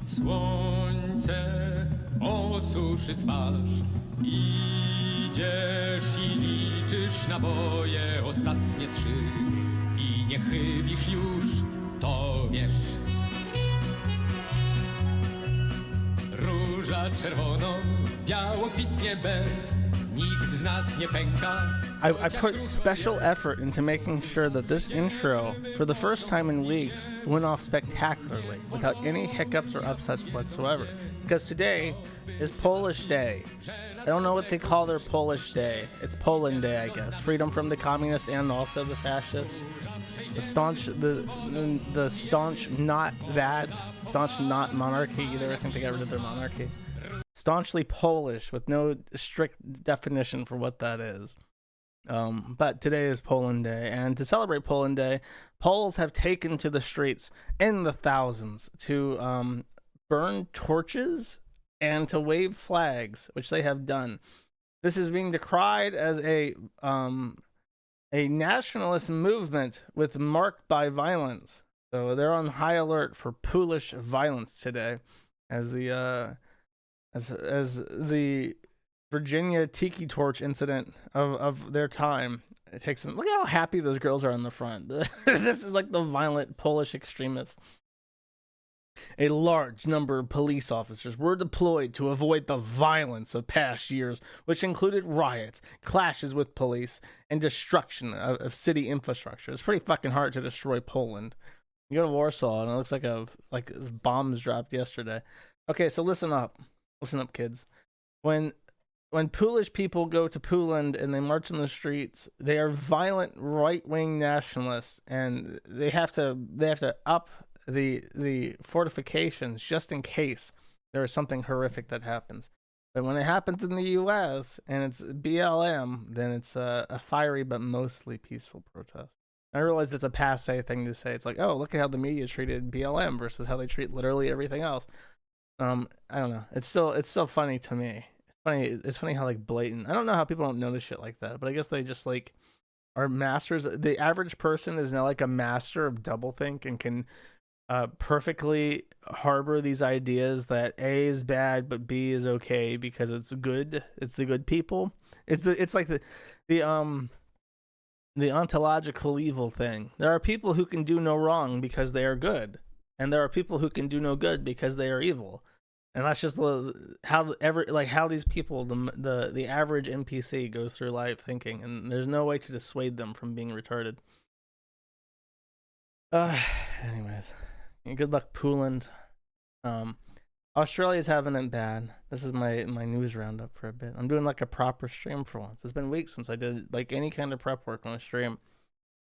Słońce osuszy twarz. Idziesz i liczysz naboje ostatnie 3 i nie chybisz już, to wiesz. Róża czerwono, biało kwitnie bez, nikt z nas nie pęka. I put special effort into making sure that this intro, for the first time in weeks, went off spectacularly without any hiccups or upsets whatsoever. Because today is Polish Day. I don't know what they call their Polish Day. It's Poland Day, I guess. Freedom from the communists and also the fascists. The staunch not monarchy either. I think they got rid of their monarchy. Staunchly Polish with no strict definition for what that is. But today is Poland Day, and to celebrate Poland Day, Poles have taken to the streets in the thousands to burn torches and to wave flags, which they have done. This is being decried as a nationalist movement with marked by violence. So they're on high alert for Polish violence today, as the Virginia Tiki Torch incident of their time. It takes them. Look how happy those girls are on the front. This is like the violent Polish extremists. A large number of police officers were deployed to avoid the violence of past years, which included riots, clashes with police, and destruction of city infrastructure. It's pretty fucking hard to destroy Poland. You go to Warsaw and it looks like bombs dropped yesterday. Okay, so listen up, kids. When Polish people go to Poland and they march in the streets, they are violent right-wing nationalists, and they have to up the fortifications just in case there is something horrific that happens. But when it happens in the U.S. and it's BLM, then it's a fiery but mostly peaceful protest. I realize that's a passé thing to say. It's like, oh, look at how the media treated BLM versus how they treat literally everything else. I don't know. It's still funny to me. It's funny how like blatant. I don't know how people don't notice shit like that, but I guess they just like are masters. The average person is now like a master of doublethink and can perfectly harbor these ideas that A is bad but B is okay because it's good. It's the good people. It's like the ontological evil thing. There are people who can do no wrong because they are good, and there are people who can do no good because they are evil. And that's just how these people, the average NPC goes through life thinking, and there's no way to dissuade them from being retarded. Anyways, good luck, Poland. Australia's having it bad. This is my news roundup for a bit. I'm doing like a proper stream for once. It's been weeks since I did like any kind of prep work on a stream.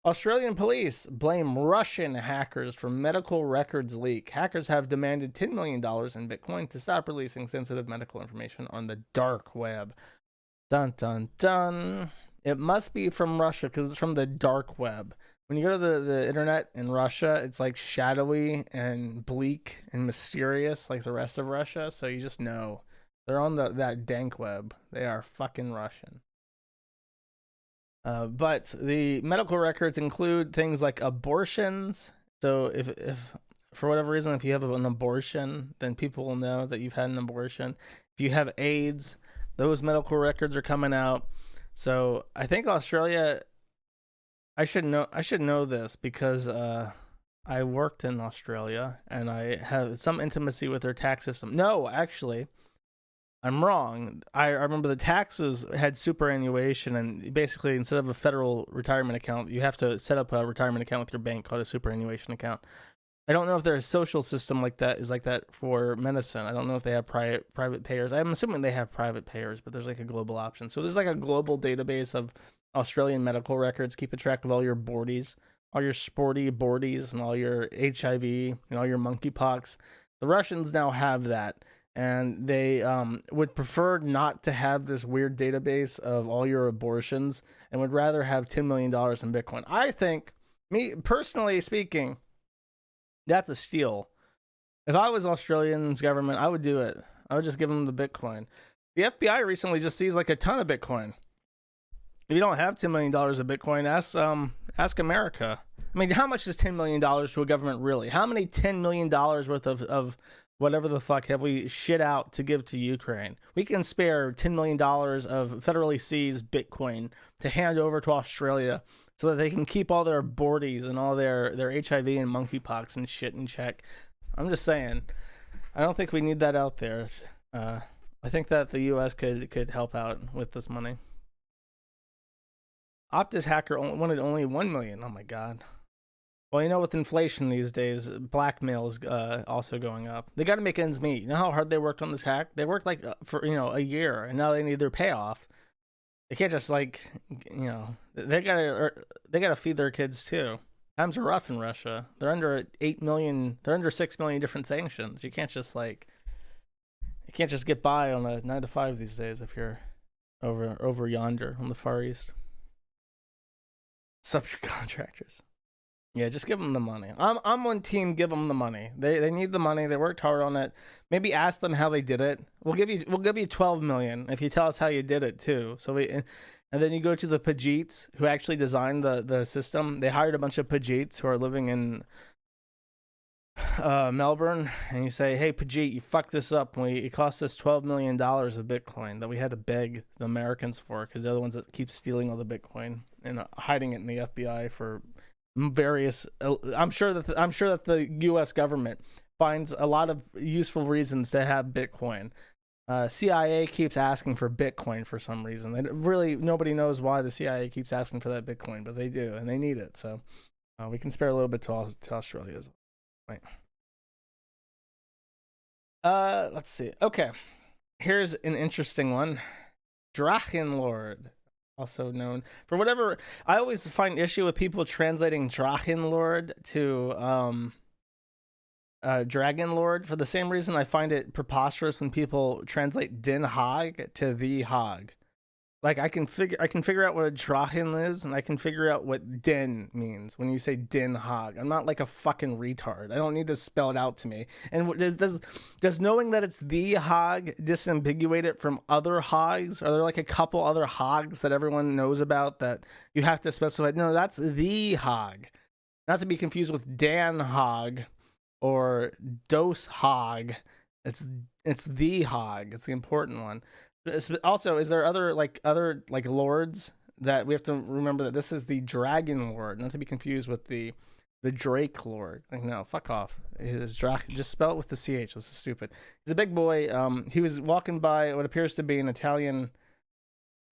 Australian police blame Russian hackers for medical records leak. Hackers have demanded $10 million in Bitcoin to stop releasing sensitive medical information on the dark web. Dun dun dun. It must be from Russia because it's from the dark web. When you go to the internet in Russia, it's like shadowy and bleak and mysterious like the rest of Russia. So you just know they're on that dank web. They are fucking Russian. But the medical records include things like abortions. So if for whatever reason, if you have an abortion, then people will know that you've had an abortion. If you have AIDS, those medical records are coming out. So I think Australia, I should know this because I worked in Australia and I have some intimacy with their tax system. No, actually, I'm wrong. I remember the taxes had superannuation, and basically instead of a federal retirement account, you have to set up a retirement account with your bank called a superannuation account. I don't know if their social system like that is like that for medicine. I don't know if they have private payers. I'm assuming they have private payers, but there's like a global option. So there's like a global database of Australian medical records, keeping track of all your boardies, all your sporty boardies, and all your HIV and all your monkeypox. The Russians now have that. And they would prefer not to have this weird database of all your abortions and would rather have $10 million in Bitcoin. I think, me personally speaking, that's a steal. If I was Australian's government, I would do it. I would just give them the Bitcoin. The FBI recently just seized like a ton of Bitcoin. If you don't have $10 million of Bitcoin, ask America. I mean, how much is $10 million to a government really? How many $10 million worth of whatever the fuck have we shit out to give to Ukraine? We can spare $10 million of federally seized Bitcoin to hand over to Australia so that they can keep all their aborties and all their HIV and monkeypox and shit in check. I'm just saying, I don't think we need that out there. I think that the U.S. could help out with this money. Optus hacker wanted only 1 million. Oh my god. Well, you know, with inflation these days, blackmail is also going up. They got to make ends meet. You know how hard they worked on this hack? They worked like for a year, and now they need their payoff. They can't just like they gotta feed their kids too. Times are rough in Russia. They're under 8 million. They're under 6 million different sanctions. You can't just get by on a 9 to 5 these days if you're over yonder on the Far East. Subcontractors. Yeah, just give them the money. I'm on team. Give them the money. They need the money. They worked hard on it. Maybe ask them how they did it. We'll give you 12 million if you tell us how you did it too. And then you go to the Pajeets who actually designed the system. They hired a bunch of Pajeets who are living in Melbourne, and you say, hey Pajeet, you fucked this up. It cost us $12 million of Bitcoin that we had to beg the Americans for because they're the ones that keep stealing all the Bitcoin and hiding it in the FBI for various. I'm sure that the U.S. government finds a lot of useful reasons to have Bitcoin. CIA keeps asking for Bitcoin for some reason. Nobody knows why the CIA keeps asking for that Bitcoin, but they do, and they need it. So we can spare a little bit to Australia as well. Right. Let's see. Okay, here's an interesting one. Drachenlord, also known for whatever. I always find issue with people translating Drachenlord to Dragonlord for the same reason I find it preposterous when people translate Den Haag to The Haag. Like I can figure out what a Drachen is, and I can figure out what Den means when you say Den Haag. I'm not like a fucking retard. I don't need this spelled out to me. And does knowing that it's The Haag disambiguate it from other Haags? Are there like a couple other Haags that everyone knows about that you have to specify? No, that's The Haag. Not to be confused with Dan Haag or Dos Haag. It's The Haag. It's the important one. Also, is there other lords that we have to remember that this is the Drachenlord, not to be confused with the Drachenlord. Like, no, fuck off. Just spell it with the CH. This is stupid. He's a big boy. He was walking by what appears to be an Italian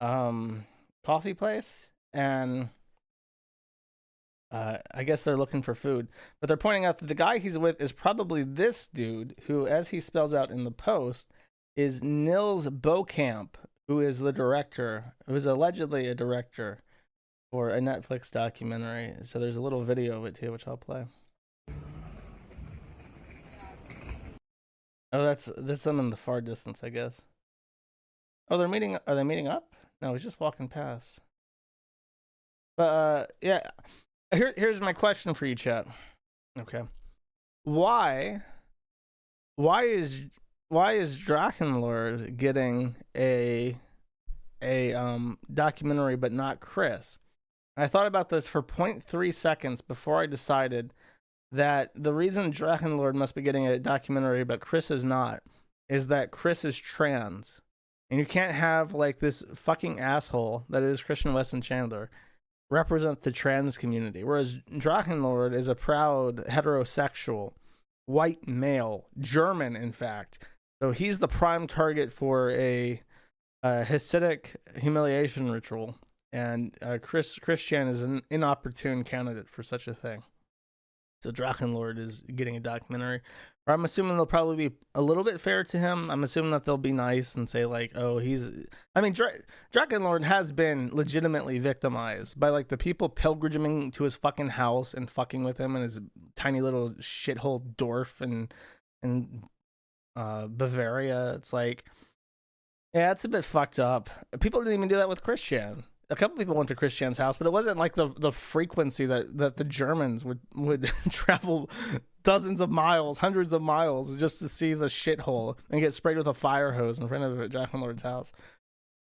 coffee place, and I guess they're looking for food, but they're pointing out that the guy he's with is probably this dude who, as he spells out in the post, is Nils Bokamp, who is the director, who is allegedly a director for a Netflix documentary. So there's a little video of it too, which I'll play. Oh, that's them in the far distance, I guess. Oh, they're meeting. Are they meeting up? No, he's just walking past. But yeah, here's my question for you, chat. Okay, why is Drachenlord getting a documentary but not Chris? I thought about this for 0.3 seconds before I decided that the reason Drachenlord must be getting a documentary but Chris is not is that Chris is trans. And you can't have like this fucking asshole that is Christian Weston Chandler represent the trans community, whereas Drachenlord is a proud heterosexual white male, German in fact. So he's the prime target for a Hasidic humiliation ritual, and Christian is an inopportune candidate for such a thing. So Drachenlord is getting a documentary. Or I'm assuming they'll probably be a little bit fair to him. I'm assuming that they'll be nice and say like, oh, Drachenlord has been legitimately victimized by like the people pilgriming to his fucking house and fucking with him in his tiny little shithole Dorf in Bavaria. It's like, yeah, it's a bit fucked up. People didn't even do that with Christian. A couple people went to Christian's house, but it wasn't like the frequency that the Germans would travel dozens of miles, hundreds of miles just to see the shithole and get sprayed with a fire hose in front of Drachenlord's house.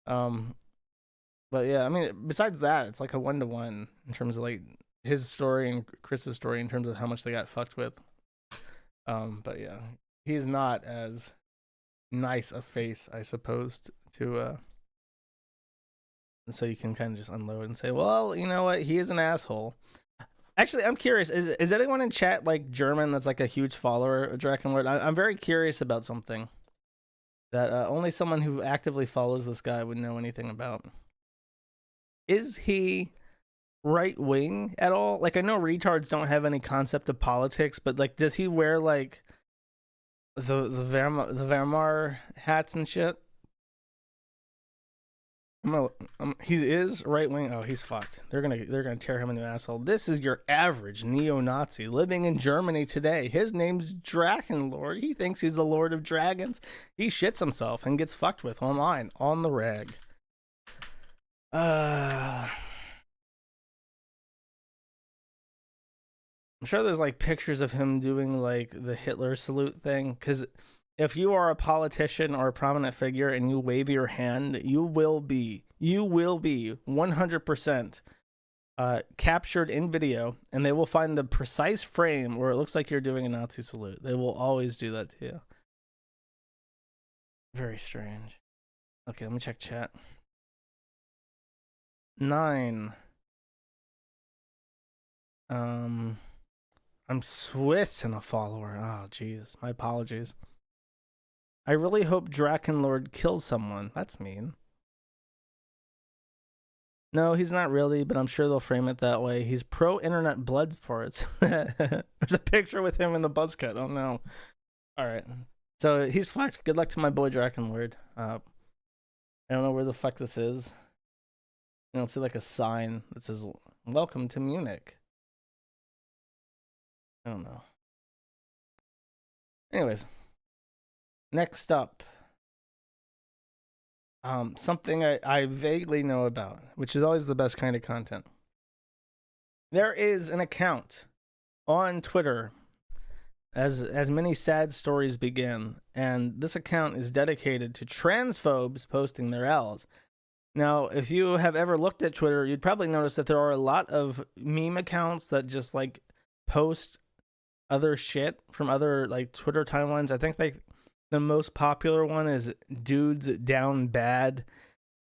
But yeah, I mean, besides that, it's like a 1-to-1 in terms of like his story and Chris's story in terms of how much they got fucked with. But yeah, he's not as nice a face, I suppose, to so you can kind of just unload and say, well, you know what, he is an asshole. Actually, I'm curious, is anyone in chat like German that's like a huge follower of Drachenlord? I'm very curious about something that only someone who actively follows this guy would know anything about. Is he right wing at all? Like, I know retards don't have any concept of politics, but like, does he wear like the Wehrmacht hats and shit? He is right wing. Oh, he's fucked. They're gonna tear him a new asshole. This is your average neo-Nazi living in Germany today. His name's Drachenlord. He thinks he's the Lord of Dragons. He shits himself and gets fucked with online on the rag. I'm sure there's like pictures of him doing like the Hitler salute thing, because if you are a politician or a prominent figure and you wave your hand, you will be 100% captured in video, and they will find the precise frame where it looks like you're doing a Nazi salute. They will always do that to you. Very strange. Okay, let me check chat. 9. I'm Swiss and a follower. Oh, jeez. My apologies. I really hope Drachenlord kills someone. That's mean. No, he's not really, but I'm sure they'll frame it that way. He's pro-internet blood sports. There's a picture with him in the buzz cut. Oh, no. All right. So he's fucked. Good luck to my boy Drachenlord. I don't know where the fuck this is. You don't see like a sign that says, welcome to Munich. I don't know. Anyways. Next up, something I vaguely know about, which is always the best kind of content. There is an account on Twitter, as many sad stories begin, and this account is dedicated to transphobes posting their Ls. Now, if you have ever looked at Twitter, you'd probably notice that there are a lot of meme accounts that just like post other shit from other like Twitter timelines. I think the most popular one is Dudes Down Bad.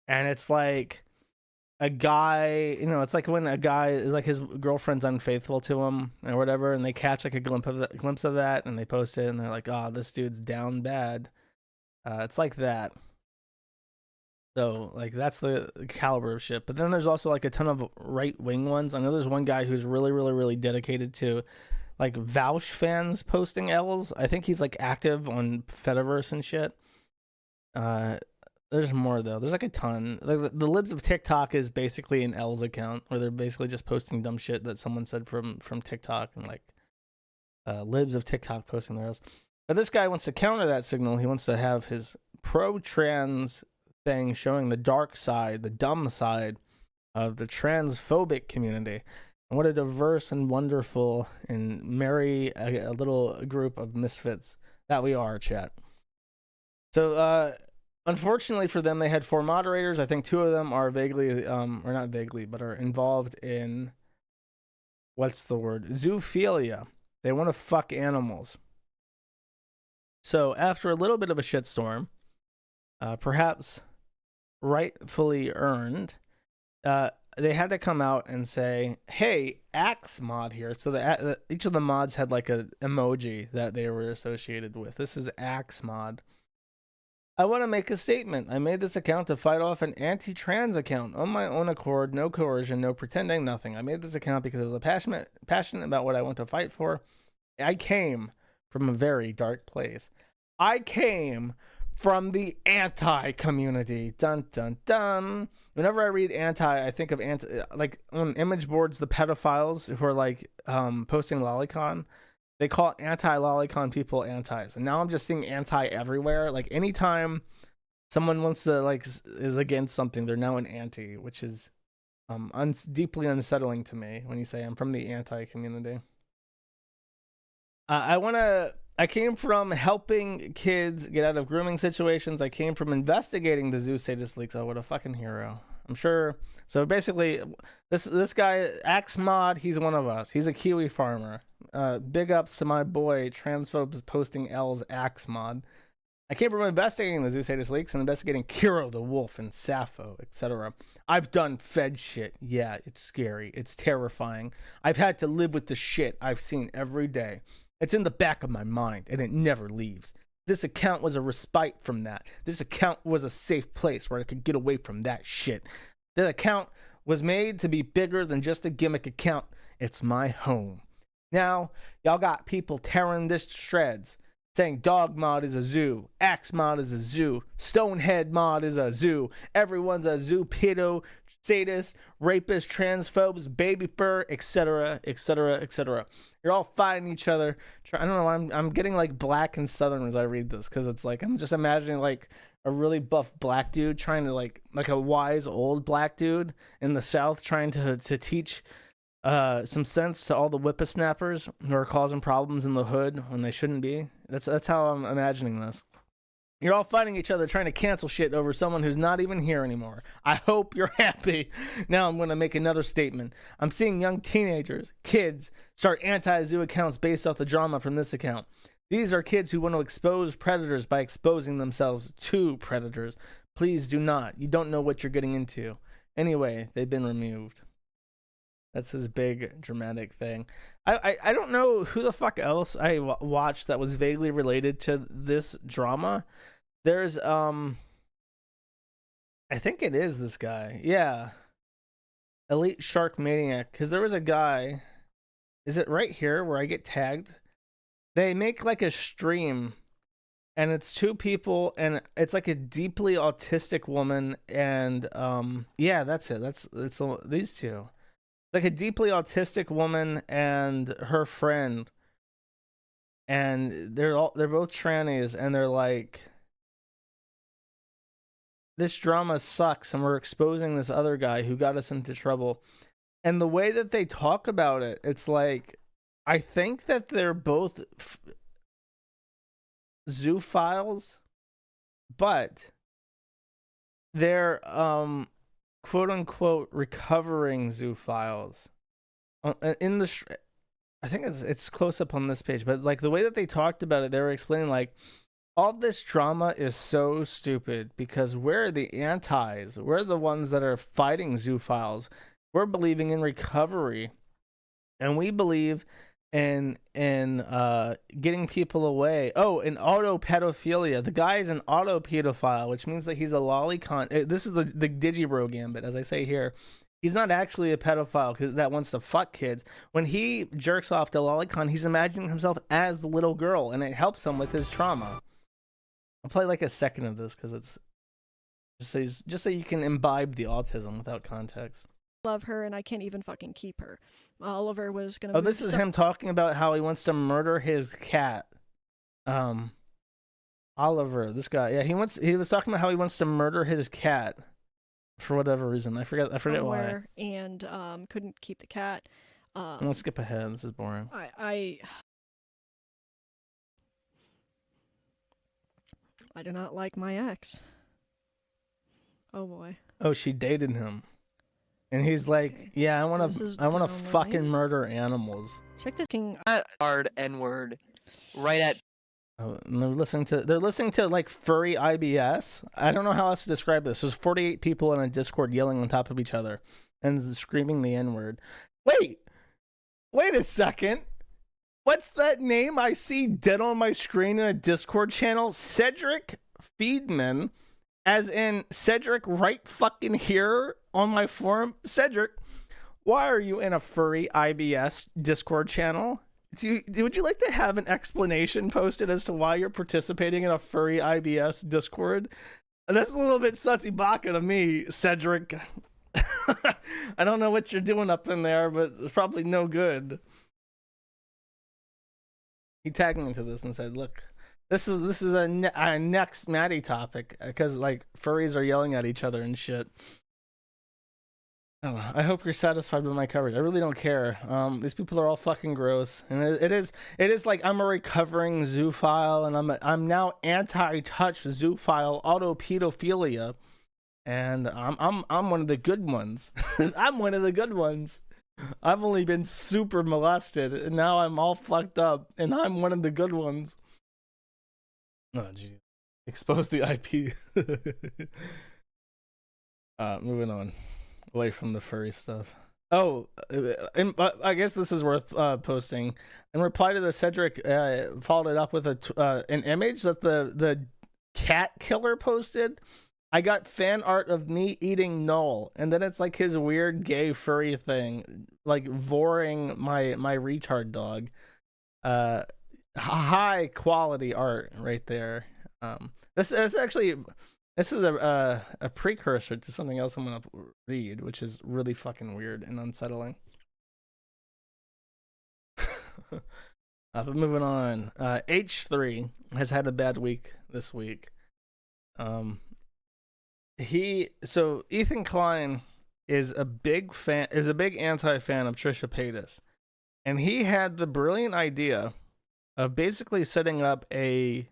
And it's like a guy, you know, it's like when a guy is like his girlfriend's unfaithful to him or whatever, and they catch like a glimpse of that and they post it and they're like, oh, this dude's down bad. It's like that. So like that's the caliber of shit. But then there's also like a ton of right wing ones. I know there's one guy who's really dedicated to like Vouch fans posting Ls. I think he's like active on Fediverse and shit. There's more though. There's like a ton. Like the Libs of TikTok is basically an Ls account where they're basically just posting dumb shit that someone said from TikTok, and like Libs of TikTok posting their Ls. But this guy wants to counter that signal. He wants to have his pro-trans thing showing the dark side, the dumb side of the transphobic community. And what a diverse and wonderful and merry a little group of misfits that we are, chat. So, unfortunately for them, they had 4 moderators. I think 2 of them are vaguely, or not vaguely, but are involved in, what's the word? Zoophilia. They want to fuck animals. So, after a little bit of a shitstorm, perhaps rightfully earned, they had to come out and say, hey, Axe mod here. So each of the mods had like a emoji that they were associated with. This is Axe mod. I want to make a statement. I made this account to fight off an anti-trans account on my own accord, no coercion, no pretending, nothing. I made this account because I was passionate about what I want to fight for. I came from a very dark place. I came from the anti-community. Dun, dun, dun. Whenever I read anti, I think of anti, like on image boards, the pedophiles who are like posting lolicon, they call anti-lolicon people antis. And now I'm just seeing anti everywhere. Like anytime someone wants to like is against something, they're now an anti, which is deeply unsettling to me when you say I'm from the anti-community. I came from helping kids get out of grooming situations. I came from investigating the zoo sadist leaks. Oh, what a fucking hero. I'm sure. So basically, this guy, Axe Mod, he's one of us. He's a Kiwi farmer. Big ups to my boy Transphobes Posting Ls Axe mod. I came from investigating the Zoo Sadist leaks and investigating Kiro the wolf and Sappho, etc. I've done Fed shit. Yeah, it's scary. It's terrifying. I've had to live with the shit I've seen every day. It's in the back of my mind, and it never leaves. This account was a respite from that. This account was a safe place where I could get away from that shit. This account was made to be bigger than just a gimmick account. It's my home. Now, y'all got people tearing this to shreds, saying Dog Mod is a zoo, Axe Mod is a zoo, Stonehead Mod is a zoo, everyone's a zoo, pedo, sadist, rapist, transphobes, baby fur, etc., etc., etc. You're all fighting each other. I don't know, I'm getting like black and southern as I read this, because it's like, I'm just imagining like a really buff black dude trying to like a wise old black dude in the South trying to teach some sense to all the whippersnappers who are causing problems in the hood when they shouldn't be. That's how I'm imagining this. You're all fighting each other trying to cancel shit over someone who's not even here anymore. I hope you're happy. Now I'm going to make another statement. I'm seeing young teenagers, kids, start anti-zoo accounts based off the drama from this account. These are kids who want to expose predators by exposing themselves to predators. Please do not. You don't know what you're getting into. Anyway, they've been removed. That's his big dramatic thing. I don't know who the fuck else I watched that was vaguely related to this drama. There's I think it is this guy. Yeah. Elite Shark Maniac. Because there was a guy. Is it right here where I get tagged? They make like a stream. And it's two people. And it's like a deeply autistic woman. And yeah, that's it. It's these two. Like a deeply autistic woman and her friend, and they're both trannies, and they're like, this drama sucks and we're exposing this other guy who got us into trouble. And the way that they talk about it, it's like, I think that they're both zoophiles, but they're quote unquote recovering zoophiles. In the I think it's close up on this page, but like the way that they talked about it, they were explaining like all this drama is so stupid because we're the antis. We're the ones that are fighting zoophiles. We're believing in recovery, and we believe in getting people away. Oh, and auto pedophilia. The guy is an auto pedophile, which means that he's a lolicon. This is the Digibro gambit, as I say here. He's not actually a pedophile that wants to fuck kids. When he jerks off to lolicon, he's imagining himself as the little girl, and it helps him with his trauma. I'll play like a second of this because it's just so you can imbibe the autism without context. Love her, and I can't even fucking keep her. Oliver was gonna. Oh, this is him talking about how he wants to murder his cat. Oliver, this guy, yeah, he was talking about how he wants to murder his cat for whatever reason. I forget why. And couldn't keep the cat. Let's skip ahead. This is boring. I do not like my ex. Oh boy. Oh, she dated him. And he's like, okay. Yeah, I want to fucking murder animals. Check this king. Hard N-word. Right at. Oh, and they're listening to like furry IBS. I don't know how else to describe this. There's 48 people in a Discord yelling on top of each other and screaming the N-word. Wait a second. What's that name I see dead on my screen in a Discord channel? Cedric Feedman. As in Cedric right fucking here on my forum. Cedric, why are you in a furry IBS Discord channel? Would you like to have an explanation posted as to why you're participating in a furry IBS Discord? That's a little bit sussy baka to me, Cedric. I don't know what you're doing up in there, but it's probably no good. He tagged me into this and said, look, This is a next Maddie topic because like furries are yelling at each other and shit. Oh, I hope you're satisfied with my coverage. I really don't care. These people are all fucking gross, and it is like I'm a recovering zoophile, and I'm now anti-touch zoophile auto pedophilia, and I'm one of the good ones. I'm one of the good ones. I've only been super molested, and now I'm all fucked up, and I'm one of the good ones. Oh, geez. Expose the IP. Moving on. Away from the furry stuff. Oh, I guess this is worth posting. In reply to the Cedric, followed it up with an image that the cat killer posted. I got fan art of me eating Null, and then it's like his weird gay furry thing, like voring my retard dog. High quality art right there. This is a precursor to something else I'm gonna read, which is really fucking weird and unsettling. But moving on, H3 has had a bad week this week. Ethan Klein is a big anti-fan of Trisha Paytas, and he had the brilliant idea of basically setting up a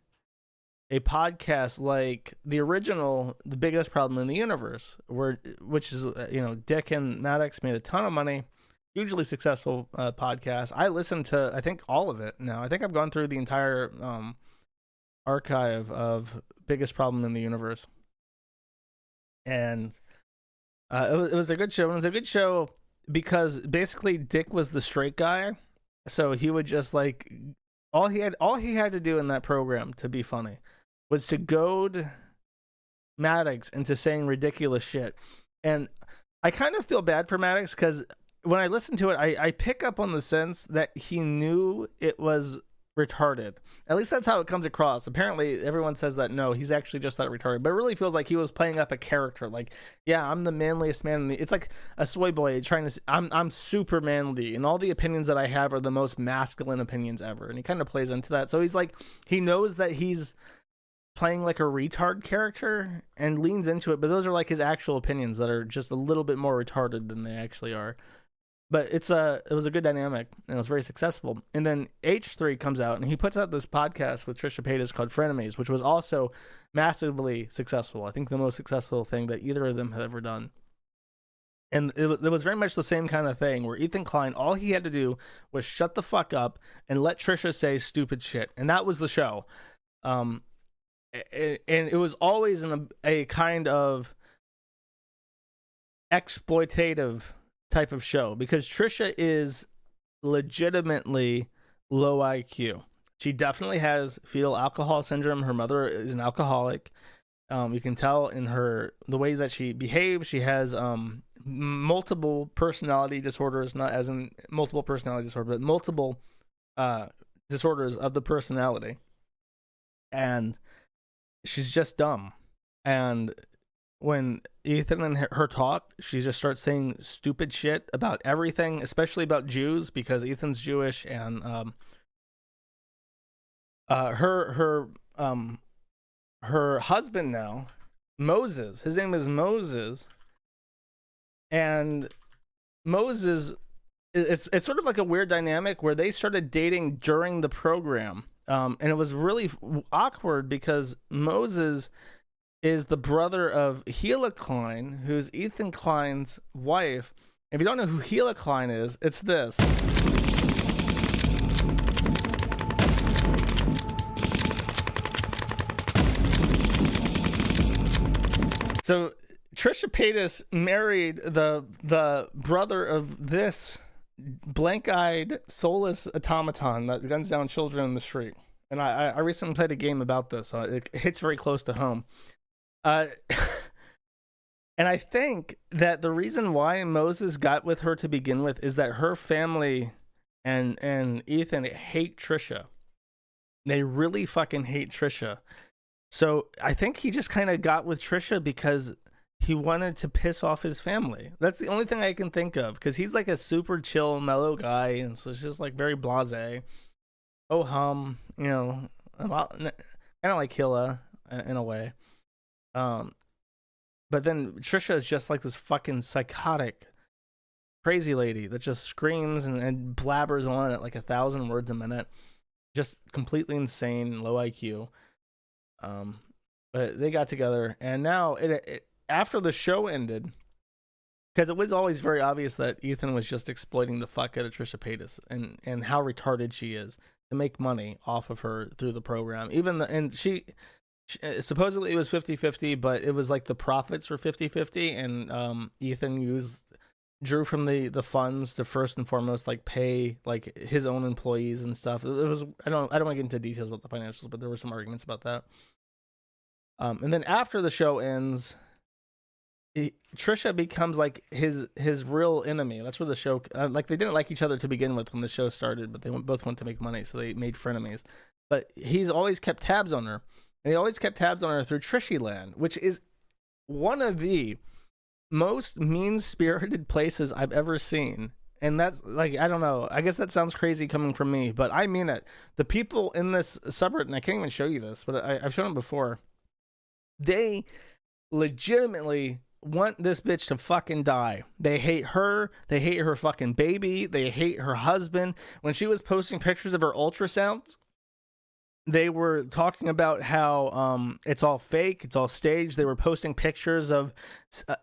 podcast like the original The Biggest Problem in the Universe, which is Dick and Maddox made a ton of money, hugely successful podcast. I listened to I think all of it now. I think I've gone through the entire archive of Biggest Problem in the Universe. And it was a good show. And it was a good show because basically Dick was the straight guy, so he would just like all he had to do in that program to be funny was to goad Maddox into saying ridiculous shit. And I kind of feel bad for Maddox because when I listen to it, I pick up on the sense that he knew it was retarded. At least that's how it comes across. Apparently everyone says that no, he's actually just that retarded, but it really feels like he was playing up a character. Like, yeah, I'm the manliest man in the, it's like a soy boy trying to, I'm super manly and all the opinions that I have are the most masculine opinions ever. And he kind of plays into that. So he's like, he knows that he's playing like a retard character and leans into it, but those are like his actual opinions that are just a little bit more retarded than they actually are. But it was a good dynamic and it was very successful. And then H3 comes out and he puts out this podcast with Trisha Paytas called Frenemies, which was also massively successful. I think the most successful thing that either of them have ever done. And it was very much the same kind of thing where Ethan Klein, all he had to do was shut the fuck up and let Trisha say stupid shit. And that was the show. And it was always in a kind of exploitative type of show because Trisha is legitimately low IQ. She definitely has fetal alcohol syndrome. Her mother is an alcoholic. You can tell in the way that she behaves. She has multiple personality disorders, not as in multiple personality disorder, but multiple disorders of the personality. And she's just dumb. And when Ethan and her talk, she just starts saying stupid shit about everything, especially about Jews, because Ethan's Jewish, and her husband now, Moses. His name is Moses, and Moses. It's sort of like a weird dynamic where they started dating during the program, and it was really awkward because Moses is the brother of Gila Klein, who's Ethan Klein's wife. If you don't know who Gila Klein is, it's this. So Trisha Paytas married the brother of this blank-eyed, soulless automaton that guns down children in the street. And I recently played a game about this, so it hits very close to home. And I think that the reason why Moses got with her to begin with is that her family and Ethan hate Trisha. They really fucking hate Trisha. So I think he just kind of got with Trisha because he wanted to piss off his family. That's the only thing I can think of, because he's like a super chill, mellow guy, and so it's just like very blasé. Oh a lot, kind of like Hilla in a way. But then Trisha is just like this fucking psychotic, crazy lady that just screams and blabbers on at like 1,000 words a minute. Just completely insane, low IQ. But they got together, and now after the show ended, because it was always very obvious that Ethan was just exploiting the fuck out of Trisha Paytas and how retarded she is to make money off of her through the program. And she supposedly it was 50-50, but it was like the profits were 50-50, and Ethan drew from the funds to first and foremost like pay like his own employees and stuff. It was I don't want to get into details about the financials, but there were some arguments about that. And then after the show ends, Trisha becomes like his real enemy. That's where the show like they didn't like each other to begin with when the show started, but they both wanted to make money, so they made frenemies. But he's always kept tabs on her, and he always kept tabs on her through Trishyland, which is one of the most mean-spirited places I've ever seen. And that's like, I don't know, I guess that sounds crazy coming from me, but I mean it. The people in this subreddit, and I can't even show you this, but I've shown it before, they legitimately want this bitch to fucking die. They hate her, they hate her fucking baby, they hate her husband. When she was posting pictures of her ultrasounds, they were talking about how it's all fake, it's all staged. They were posting pictures of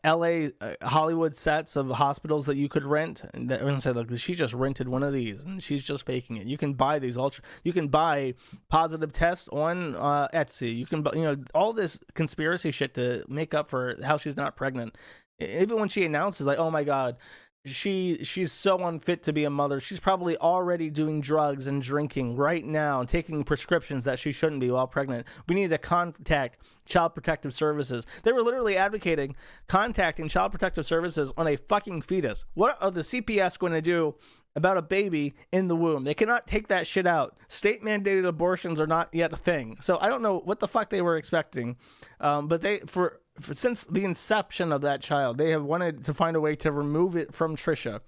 LA Hollywood sets of hospitals that you could rent. And everyone said, look, she just rented one of these and she's just faking it. You can buy these you can buy positive tests on Etsy. You can buy, all this conspiracy shit to make up for how she's not pregnant. Even when she announces, like, oh my God, she's so unfit to be a mother. She's probably already doing drugs and drinking right now and taking prescriptions that she shouldn't be while pregnant. We need to contact Child Protective Services. They were literally advocating contacting Child Protective Services on a fucking fetus. What are the CPS going to do about a baby in the womb? They cannot take that shit out. State mandated abortions are not yet a thing. So I don't know what the fuck they were expecting. But since the inception of that child, they have wanted to find a way to remove it from Trisha.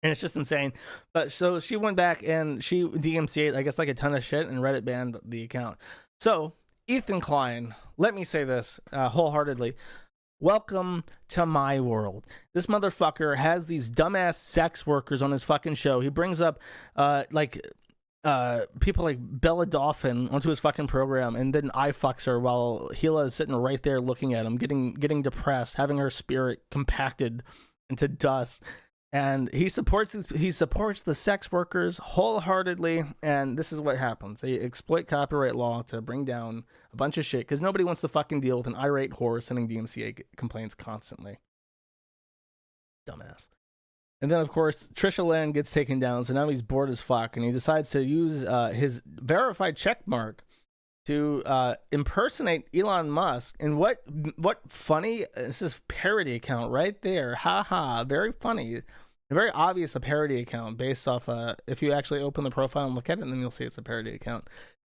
And it's just insane. But so she went back and she DMCA'd, I guess, like a ton of shit, and Reddit banned the account. So Ethan Klein, let me say this wholeheartely. Welcome to my world. This motherfucker has these dumbass sex workers on his fucking show. He brings up people like Bella Dolphin onto his fucking program, and then I fucks her while Gila is sitting right there looking at him, getting depressed, having her spirit compacted into dust. And he supports the sex workers wholeheartedly, and this is what happens. They exploit copyright law to bring down a bunch of shit because nobody wants to fucking deal with an irate whore sending DMCA complaints constantly. Dumbass. And then, of course, Trisha Land gets taken down, so now he's bored as fuck, and he decides to use his verified check mark to impersonate Elon Musk. And what funny, this is parody account right there. Haha, very funny. Very obvious a parody account based off, if you actually open the profile and look at it, then you'll see it's a parody account.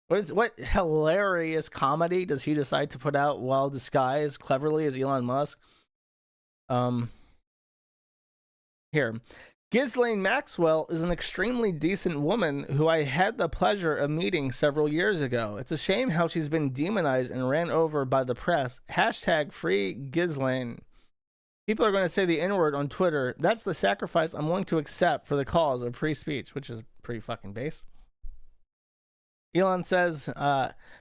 What hilarious comedy does he decide to put out while disguised cleverly as Elon Musk? Here. Ghislaine Maxwell is an extremely decent woman who I had the pleasure of meeting several years ago. It's a shame how she's been demonized and ran over by the press. Hashtag free Ghislaine. People are going to say the N-word on Twitter. That's the sacrifice I'm willing to accept for the cause of free speech, which is pretty fucking base. Elon says,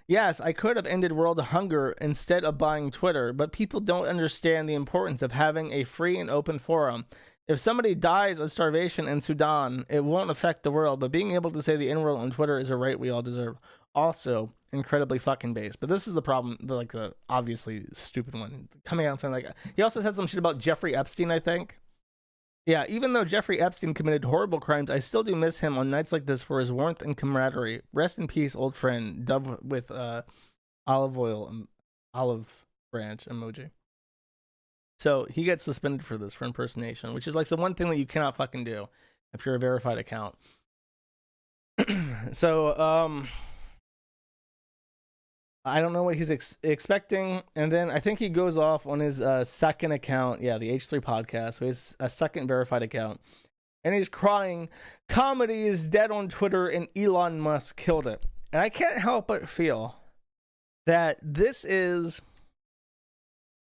yes, I could have ended world hunger instead of buying Twitter, but people don't understand the importance of having a free and open forum. If somebody dies of starvation in Sudan, it won't affect the world, but being able to say the N-word on Twitter is a right we all deserve. Also, incredibly fucking base. But this is the problem, the obviously stupid one. Coming out and saying, like, he also said some shit about Jeffrey Epstein, I think. Yeah, even though Jeffrey Epstein committed horrible crimes, I still do miss him on nights like this for his warmth and camaraderie. Rest in peace, old friend. Dove with olive oil, olive branch emoji. So he gets suspended for this, for impersonation, which is like the one thing that you cannot fucking do if you're a verified account. So, I don't know what he's expecting. And then I think he goes off on his second account. Yeah, the H3 podcast. So he's a second verified account. And he's crying, comedy is dead on Twitter and Elon Musk killed it. And I can't help but feel that this is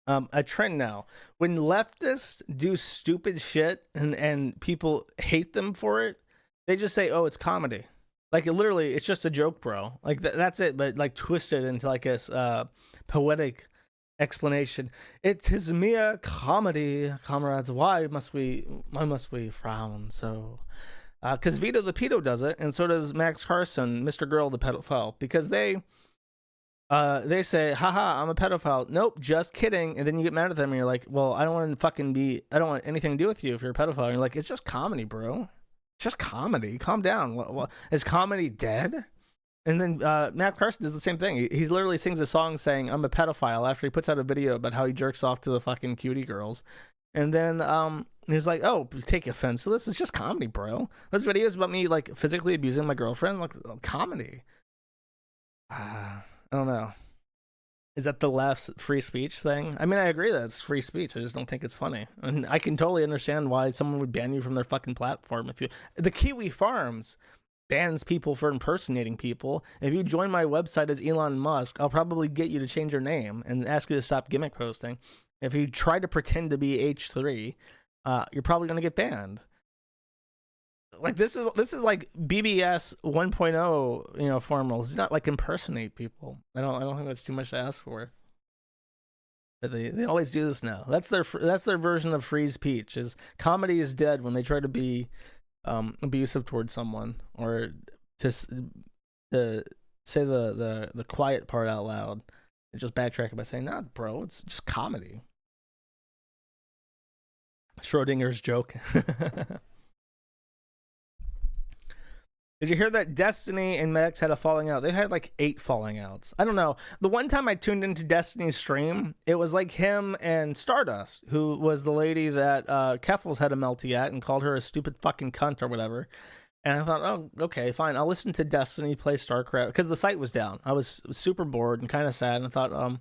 a trend now. When leftists do stupid shit and people hate them for it, they just say, oh, it's comedy. Like, literally, it's just a joke, bro. Like, that's it, but, like, twisted into, like, a poetic explanation. It is mere comedy, comrades. Why must we frown so? Because Vito the pedo does it, and so does Max Carson, Mr. Girl the pedophile, because they say, haha, I'm a pedophile. Nope, just kidding. And then you get mad at them and you're like, well, I don't want anything to do with you if you're a pedophile. And you're like, it's just comedy, bro. It's just comedy. Calm down. What, is comedy dead? And then Matt Carson does the same thing. He literally sings a song saying, I'm a pedophile, after he puts out a video about how he jerks off to the fucking cutie girls. And then he's like, oh, take offense to this. It's just comedy, bro. Those videos about me like physically abusing my girlfriend, like comedy. I don't know. Is that the left's free speech thing? I mean, I agree that it's free speech. I just don't think it's funny. And I can totally understand why someone would ban you from their fucking platform. The Kiwi Farms bans people for impersonating people. If you join my website as Elon Musk, I'll probably get you to change your name and ask you to stop gimmick posting. If you try to pretend to be H3, you're probably going to get banned. Like this is like BBS 1.0, formals. Do not like impersonate people. I don't think that's too much to ask for. But they always do this now. That's their version of free speech. Is comedy is dead when they try to be abusive towards someone, or to say the quiet part out loud and just backtrack it by saying, nah, bro, it's just comedy. Schrodinger's joke. Did you hear that Destiny and Mex had a falling out? They've had like 8 falling outs. I don't know. The one time I tuned into Destiny's stream, it was like him and Stardust, who was the lady that Keffels had a melty at and called her a stupid fucking cunt or whatever. And I thought, oh, okay, fine. I'll listen to Destiny play StarCraft, because the site was down. I was super bored and kind of sad, and I thought,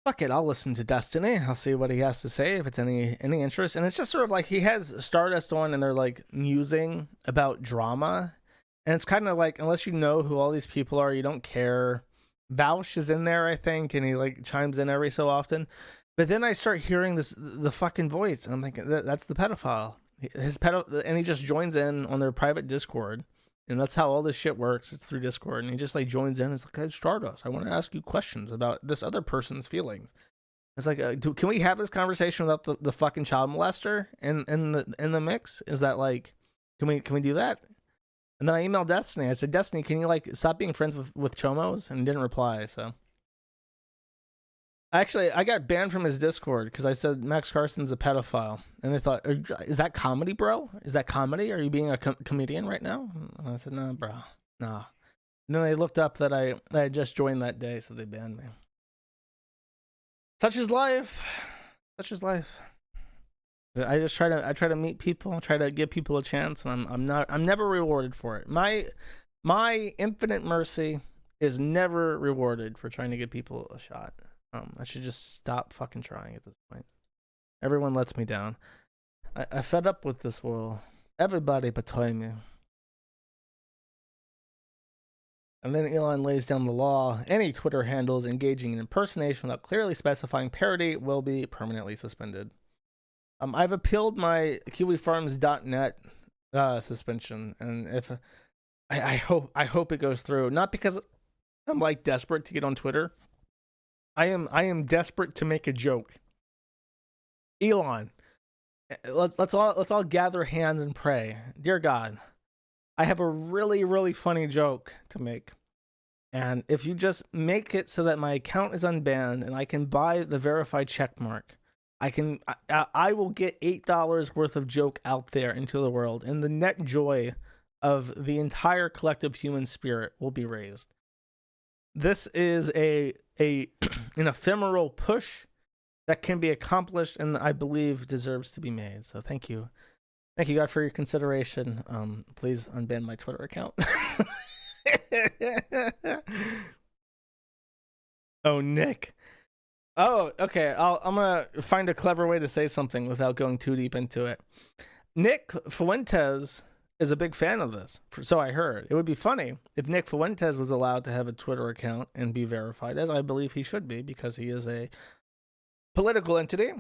fuck it, I'll listen to Destiny. I'll see what he has to say, if it's any interest. And it's just sort of like he has Stardust on and they're like musing about drama. And it's kind of like, unless you know who all these people are, you don't care. Vaush is in there, I think, and he like chimes in every so often. But then I start hearing the fucking voice, and I'm thinking, that's the pedophile. And he just joins in on their private Discord. And that's how all this shit works. It's through Discord. And he just like joins in. It's like, hey, Stardust, I want to ask you questions about this other person's feelings. It's like, can we have this conversation without the fucking child molester in the mix? Is that like, can we do that? And then I emailed Destiny. I said, Destiny, can you like stop being friends with Chomos? And he didn't reply. So actually, I got banned from his Discord because I said Max Carson's a pedophile. And they thought, is that comedy, bro? Is that comedy? Are you being a comedian right now? And I said, no, bro, no. And then they looked up that I had just joined that day, so they banned me. Such is life. Such is life. I try to meet people, try to give people a chance, and I'm never rewarded for it. My infinite mercy is never rewarded for trying to give people a shot. I should just stop fucking trying at this point. Everyone lets me down. I fed up with this world. Everybody betray me. And then Elon lays down the law. Any Twitter handles engaging in impersonation without clearly specifying parody will be permanently suspended. I've appealed my KiwiFarms.net suspension, and if I hope it goes through. Not because I'm like desperate to get on Twitter. I am desperate to make a joke. Elon, let's all gather hands and pray. Dear God, I have a really, really funny joke to make. And if you just make it so that my account is unbanned and I can buy the verified check mark, I will get $8 worth of joke out there into the world, and the net joy of the entire collective human spirit will be raised. This is an ephemeral push that can be accomplished, and I believe deserves to be made. So thank you God for your consideration. Please unban my Twitter account. Oh, Nick. Oh, okay. I'm gonna find a clever way to say something without going too deep into it. Nick Fuentes is a big fan of this, so I heard. It would be funny if Nick Fuentes was allowed to have a Twitter account and be verified, as I believe he should be, because he is a political entity,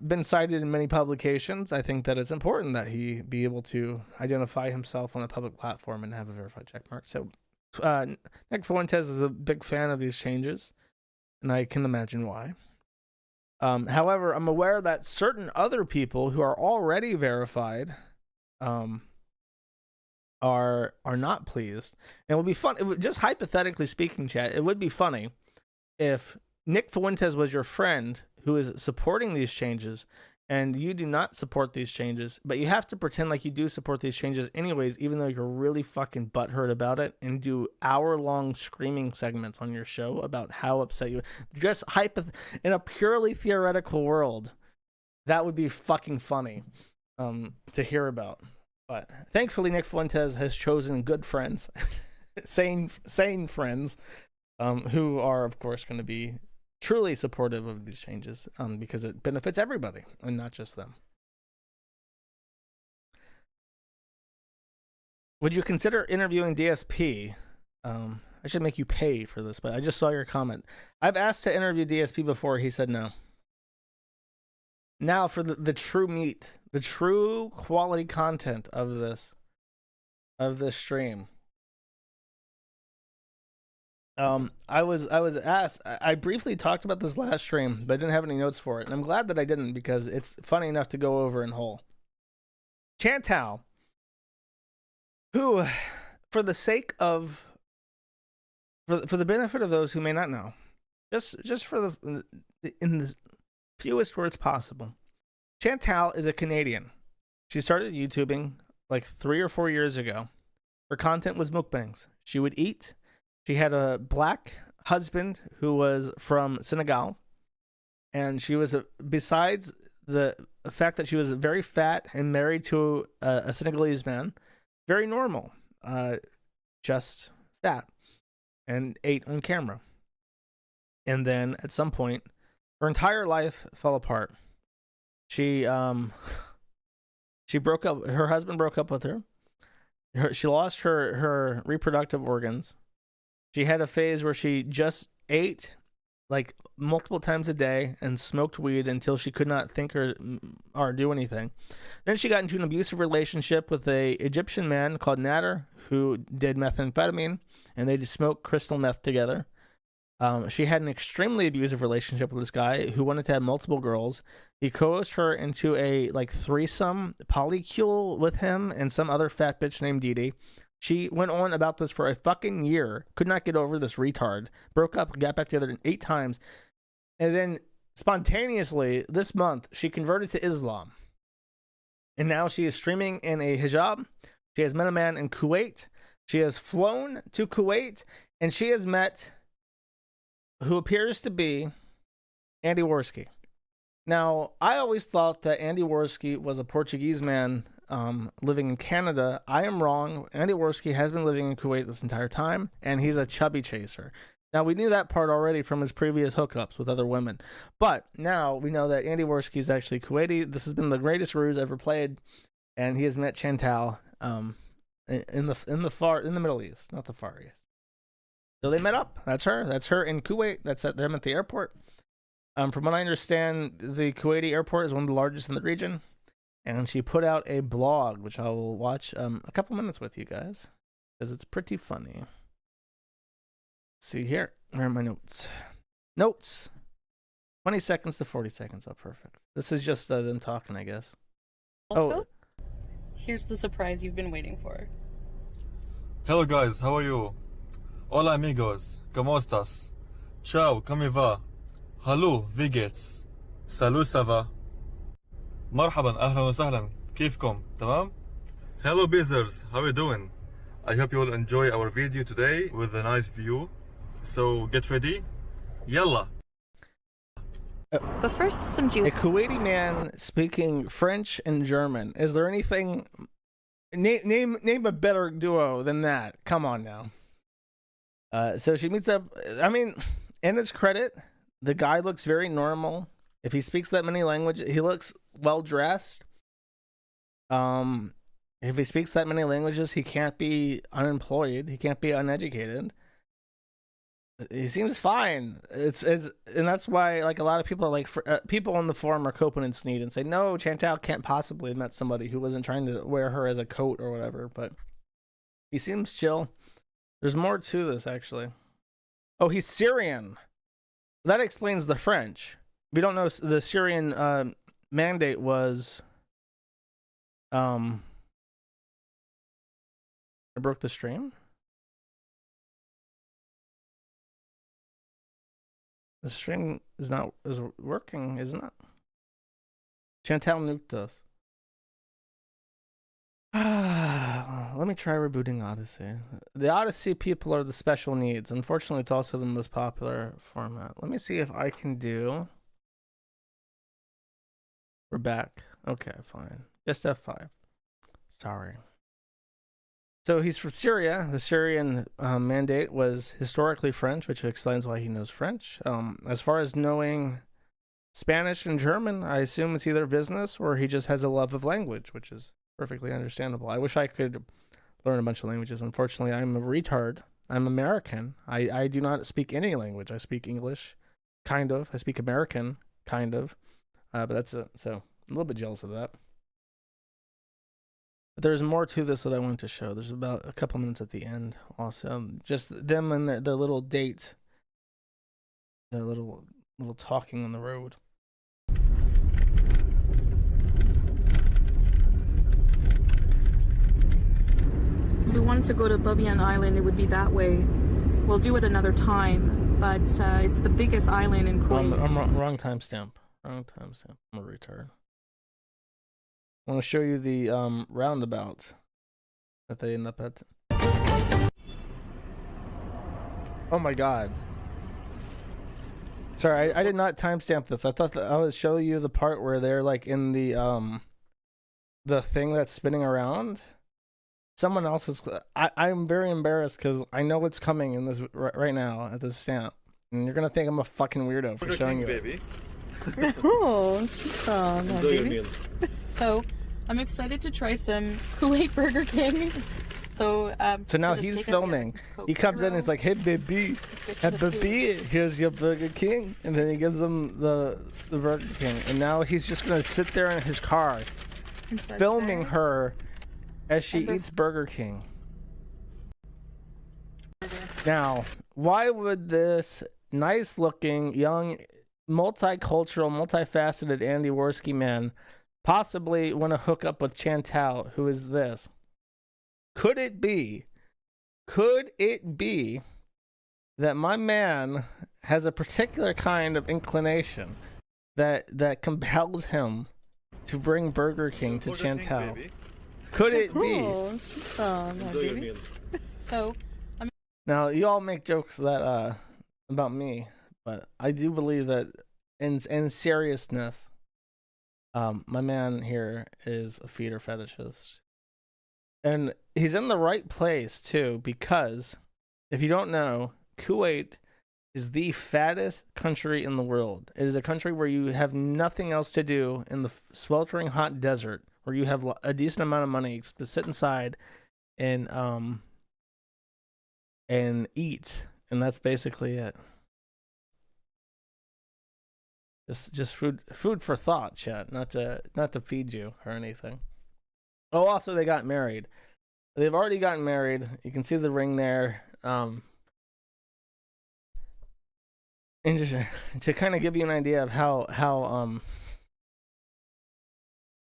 been cited in many publications. I think that it's important that he be able to identify himself on a public platform and have a verified checkmark. So Nick Fuentes is a big fan of these changes. and I can imagine why. However, I'm aware that certain other people who are already verified are not pleased. And it would be fun, just hypothetically speaking, chat, it would be funny if Nick Fuentes was your friend who is supporting these changes and you do not support these changes, but you have to pretend like you do support these changes anyways, even though you're really fucking butthurt about it, and do hour-long screaming segments on your show about how upset you just in a purely theoretical world. That would be fucking funny to hear about. But thankfully, Nick Fuentes has chosen good friends, sane friends, who are, of course, going to be truly supportive of these changes because it benefits everybody and not just them. Would you consider interviewing DSP? I should make you pay for this, but I just saw your comment. I've asked to interview DSP before. He said no. Now for the true meat, the true quality content of this stream. I was asked, I briefly talked about this last stream, but I didn't have any notes for it. And I'm glad that I didn't, because it's funny enough to go over in whole. Chantal, who, for the sake of, for the benefit of those who may not know, just for in the fewest words possible, Chantal is a Canadian. She started YouTubing like 3 or 4 years ago. Her content was mukbangs. She would eat. She had a black husband who was from Senegal, and she was, besides the fact that she was very fat and married to a Senegalese man, very normal, just fat, and ate on camera. And then at some point, her entire life fell apart. She broke up. Her husband broke up with her. She lost her reproductive organs. She had a phase where she just ate like multiple times a day and smoked weed until she could not think or do anything. Then she got into an abusive relationship with a Egyptian man called Nader, who did methamphetamine, and they smoked crystal meth together. She had an extremely abusive relationship with this guy who wanted to have multiple girls. He coerced her into a like threesome polycule with him and some other fat bitch named Dee Dee. She went on about this for a fucking year, could not get over this retard, broke up, got back together 8 times, and then spontaneously this month she converted to Islam. And now she is streaming in a hijab. She has met a man in Kuwait. She has flown to Kuwait, and she has met who appears to be Andy Worski. Now, I always thought that Andy Worski was a Portuguese man living in Canada. I am wrong. Andy Worski has been living in Kuwait this entire time, and he's a chubby chaser. Now, we knew that part already from his previous hookups with other women, but now we know that Andy Worski is actually Kuwaiti. This has been the greatest ruse ever played, and he has met Chantal in the Middle East, not the Far East. So they met up. That's her. That's her in Kuwait. That's them at the airport. From what I understand, the Kuwaiti airport is one of the largest in the region. And she put out a blog, which I will watch a couple minutes with you guys, because it's pretty funny. Let's see here. Where are my notes? Notes. 20 seconds to 40 seconds. Oh, perfect. This is just them talking, I guess. Also, here's the surprise you've been waiting for. Hello guys, how are you? Hola amigos, ¿cómo estás? Ciao, ¿cómo va? Hello, wie geht's? Salut, ça va? مرحبا أهلا وسهلا كيفكم تمام? Hello Beezers, how are you doing? I hope you will enjoy our video today with a nice view. So get ready. Yalla. But first, some A juice. Kuwaiti man speaking French and German. Is there anything? Name a better duo than that. Come on now. So she meets up. I mean, in his credit, the guy looks very normal. If he speaks that many languages, he looks well dressed. If he speaks that many languages, he can't be unemployed. He can't be uneducated. He seems fine. It's and that's why like a lot of people are like people on the forum are coping and sneed and say no, Chantal can't possibly have met somebody who wasn't trying to wear her as a coat or whatever. But he seems chill. There's more to this actually. Oh, he's Syrian. that explains the French. We don't know the Syrian mandate was. I broke the stream. The stream is working, isn't it? Chantal nuked us. Let me try rebooting Odyssey. The Odyssey people are the special needs. Unfortunately, it's also the most popular format. Let me see if I can do. We're back. Okay, fine. Just F5. Sorry. So he's from Syria. The Syrian mandate was historically French, which explains why he knows French. As far as knowing Spanish and German, I assume it's either business or he just has a love of language, which is perfectly understandable. I wish I could learn a bunch of languages. Unfortunately, I'm a retard. I'm American. I do not speak any language. I speak English, kind of. I speak American, kind of. But that's it. So I'm a little bit jealous of that. But there's more to this that I wanted to show. There's about a couple minutes at the end also. Just them and their little date. Their little talking on the road. If we wanted to go to Bubian Island, it would be that way. We'll do it another time, but it's the biggest island in Kuwait. I'm wrong timestamp. Wrong timestamp. I'm a retard. I want to show you the roundabout that they end up at. Oh my god. Sorry, I did not timestamp this. I thought that I would show you the part where they're like in the thing that's spinning around. Someone else is. I'm very embarrassed because I know what's coming in this right now at this stamp, and you're gonna think I'm a fucking weirdo for showing you. Baby. Oh, baby. So, I'm excited to try some Kuwait Burger King. So now he's filming. He comes in and he's like, "Hey baby, here's your Burger King," and then he gives him the Burger King, and now he's just gonna sit there in his car, filming her as she eats Burger King. Now, why would this nice-looking, young, multicultural, multifaceted Andy Worski man possibly want to hook up with Chantal, who is this? Could it be that my man has a particular kind of inclination that compels him to bring Burger King to Chantal? King, Could it be? Baby. So, Now, you all make jokes that about me, but I do believe that in seriousness, my man here is a feeder fetishist. And he's in the right place, too, because if you don't know, Kuwait is the fattest country in the world. It is a country where you have nothing else to do in the sweltering hot desert, where you have a decent amount of money to sit inside and eat, and that's basically it. Just food for thought, chat, not to feed you or anything. Oh, also they got married. They've already gotten married. You can see the ring there. And just to kind of give you an idea of how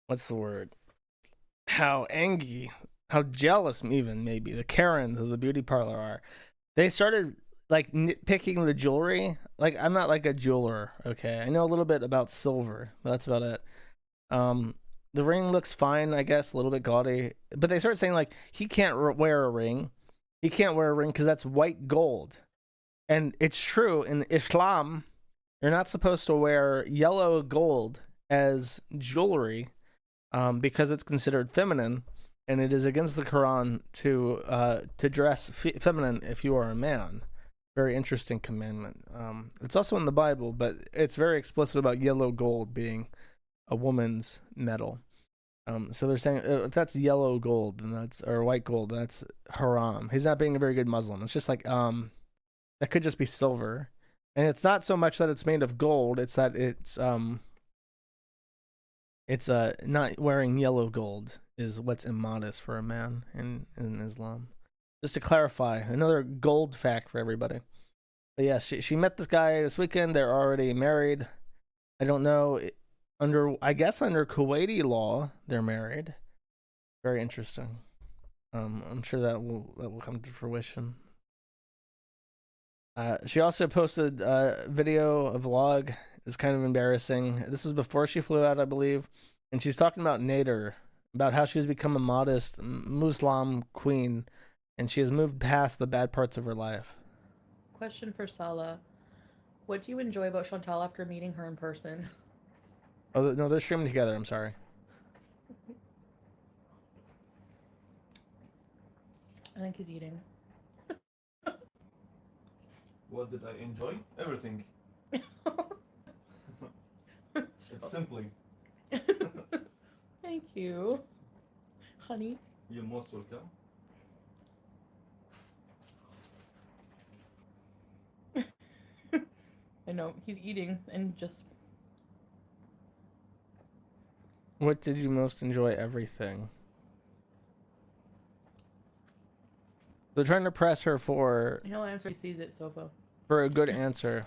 what's the word? How angry, how jealous even maybe the Karens of the beauty parlor are. They started like nitpicking the jewelry. Like, I'm not like a jeweler, okay? I know a little bit about silver, but that's about it. The ring looks fine, I guess, a little bit gaudy. But they started saying, like, he can't wear a ring. He can't wear a ring because that's white gold. And it's true, in Islam, you're not supposed to wear yellow gold as jewelry because it's considered feminine. And it is against the Quran to dress feminine if you are a man. Very interesting commandment. It's also in the Bible, but it's very explicit about yellow gold being a woman's metal. So they're saying if that's yellow gold, then or white gold, that's haram. He's not being a very good Muslim. It's just like that could just be silver, and it's not so much that it's made of gold. It's that it's not wearing yellow gold is what's immodest for a man in Islam. Just to clarify, another gold fact for everybody. But yeah, she met this guy this weekend. They're already married. I don't know, I guess under Kuwaiti law, they're married. Very interesting. I'm sure that will come to fruition. She also posted a video, a vlog. It's kind of embarrassing. This is before she flew out, I believe. And she's talking about Nader, about how she's become a modest Muslim queen, and she has moved past the bad parts of her life. Question for Salah. What do you enjoy about Chantal after meeting her in person? Oh, no, they're streaming together. I'm sorry. I think he's eating. What did I enjoy? Everything. It's simply. Thank you, honey. You're most welcome. I know, he's eating and just... What did you most enjoy? Everything. They're trying to press her for He'll answer, he sees it, Sofa. for a good answer.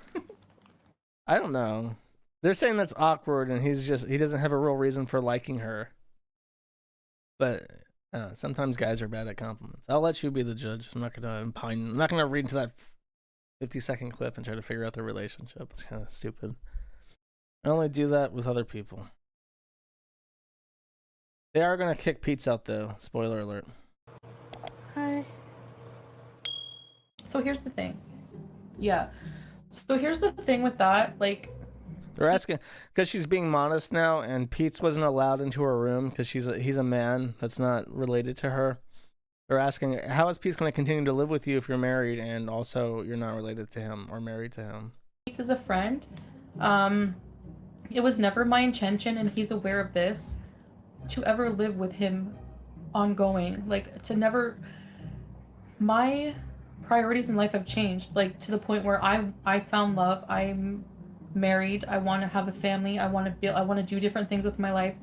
I don't know. They're saying that's awkward, and he doesn't have a real reason for liking her. But sometimes guys are bad at compliments. I'll let you be the judge. I'm not gonna read into that 50-second clip and try to figure out their relationship. It's kind of stupid. I only do that with other people. They are gonna kick Pete's out though. Spoiler alert. Hi. So here's the thing. Yeah. So here's the thing with that, like... They're asking because she's being modest now, and Pete's wasn't allowed into her room because he's a man that's not related to her. They're asking, how is Pete going to continue to live with you if you're married and also you're not related to him or married to him? Pete is a friend. It was never my intention, and he's aware of this, to ever live with him ongoing. Like, to never... My priorities in life have changed, like, to the point where I found love. I'm married. I want to have a family. I want to do different things with my life.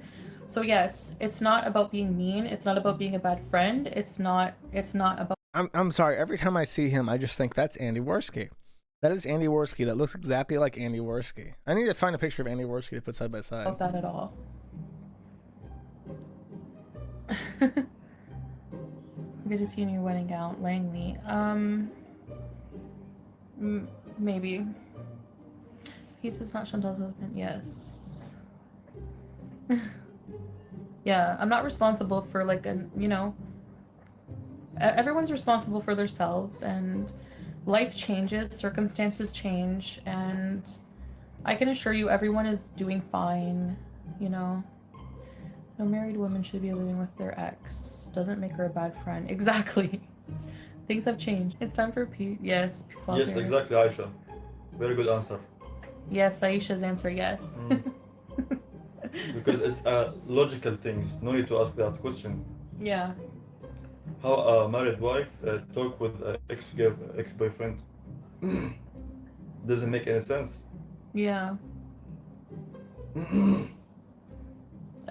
So yes, it's not about being mean. It's not about being a bad friend. It's not about... I'm sorry. Every time I see him, I just think that's Andy Worski. That is Andy Worski. That looks exactly like Andy Worski. I need to find a picture of Andy Worski to put side by side. About that at all. Good to see you in your wedding gown, Langley. Maybe. Pete's not Chantal's husband. Yes. Yeah, I'm not responsible for, like, everyone's responsible for themselves, and life changes, circumstances change, and I can assure you everyone is doing fine, No married woman should be living with their ex. Doesn't make her a bad friend. Exactly. Things have changed. It's time for Pete. Yes. Yes, exactly, Aisha. Very good answer. Yes, Aisha's answer, yes. Because it's logical things. No need to ask that question. Yeah. How a married wife talk with ex-boyfriend doesn't make any sense. Yeah.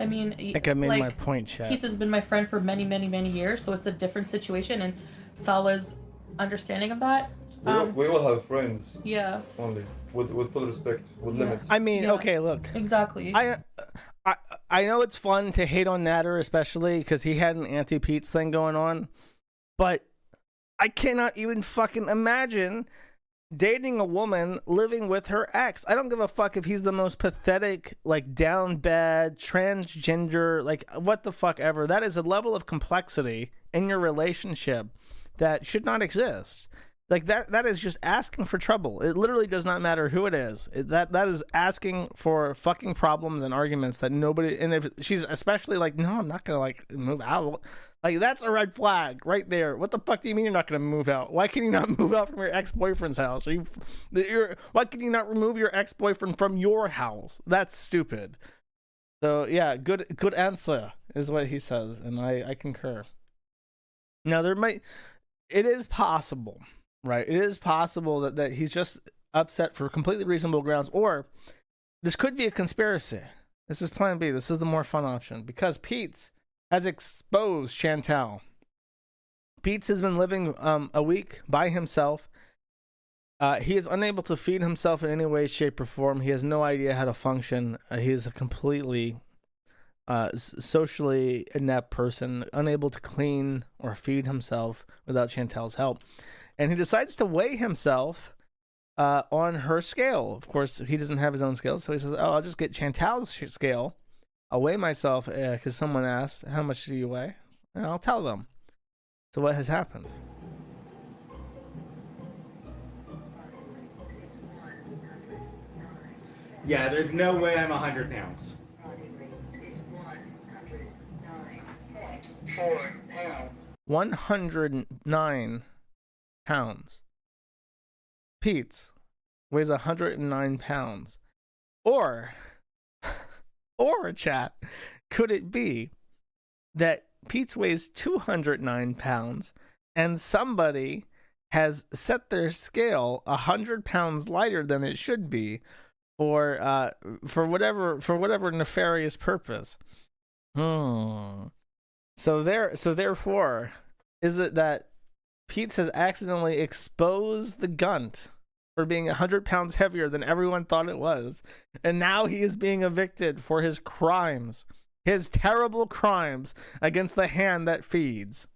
I mean, I think I made my point, chat. Pete has been my friend for many, many, many years, so it's a different situation, and Salah's understanding of that. We all have friends. Yeah. Only with full respect, with limits. I mean, Yeah. okay, look. Exactly. I know it's fun to hate on Nader, especially because he had an anti-Pete's thing going on, but I cannot even fucking imagine dating a woman living with her ex. I don't give a fuck if he's the most pathetic, like, down bad, transgender, like, what the fuck ever. That is a level of complexity in your relationship that should not exist. Like, that is just asking for trouble. It literally does not matter who it is. That is asking for fucking problems and arguments that nobody... And if she's especially like, no, I'm not going to, like, move out. Like, that's a red flag right there. What the fuck do you mean you're not going to move out? Why can you not move out from your ex-boyfriend's house? Why can you not remove your ex-boyfriend from your house? That's stupid. So, yeah, good answer is what he says, and I concur. Now, it is possible... Right. It is possible that he's just upset for completely reasonable grounds, or this could be a conspiracy. This is plan B. This is the more fun option because Pete has exposed Chantal. Pete has been living a week by himself. He is unable to feed himself in any way, shape, or form. He has no idea how to function. He is a completely socially inept person, unable to clean or feed himself without Chantal's help. And he decides to weigh himself on her scale. Of course, he doesn't have his own scale, so he says, "Oh, I'll just get Chantal's scale. I'll weigh myself because someone asked, how much do you weigh? And I'll tell them." So what has happened? Yeah, there's no way I'm 100 pounds. 109 pounds. Pete weighs 109 pounds. Or chat, could it be that Pete weighs 209 pounds and somebody has set their scale 100 pounds lighter than it should be, or for whatever nefarious purpose? So therefore, is it that Pete has accidentally exposed the gunt for being 100 pounds heavier than everyone thought it was, and now he is being evicted for his crimes, his terrible crimes against the hand that feeds,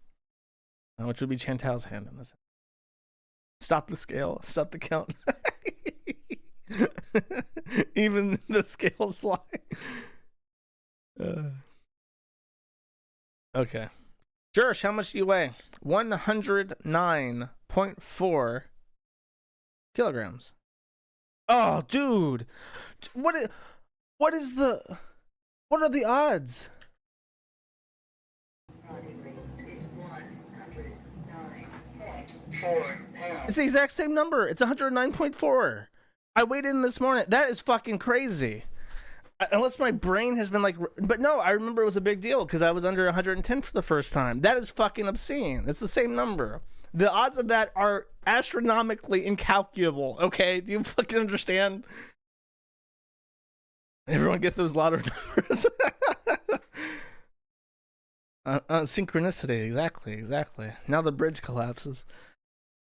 which would be Chantal's hand in this. Stop the scale, stop the count. Even the scales lie. Okay. Jersh, how much do you weigh? 109.4 kilograms. Oh, dude. What are the odds? It's the exact same number. It's 109.4. I weighed in this morning. That is fucking crazy. Unless my brain has been like, but no, I remember it was a big deal because I was under 110 for the first time. That is fucking obscene. It's the same number. The odds of that are astronomically incalculable. Okay, do you fucking understand? Everyone get those lottery numbers. Synchronicity, exactly. Now the bridge collapses.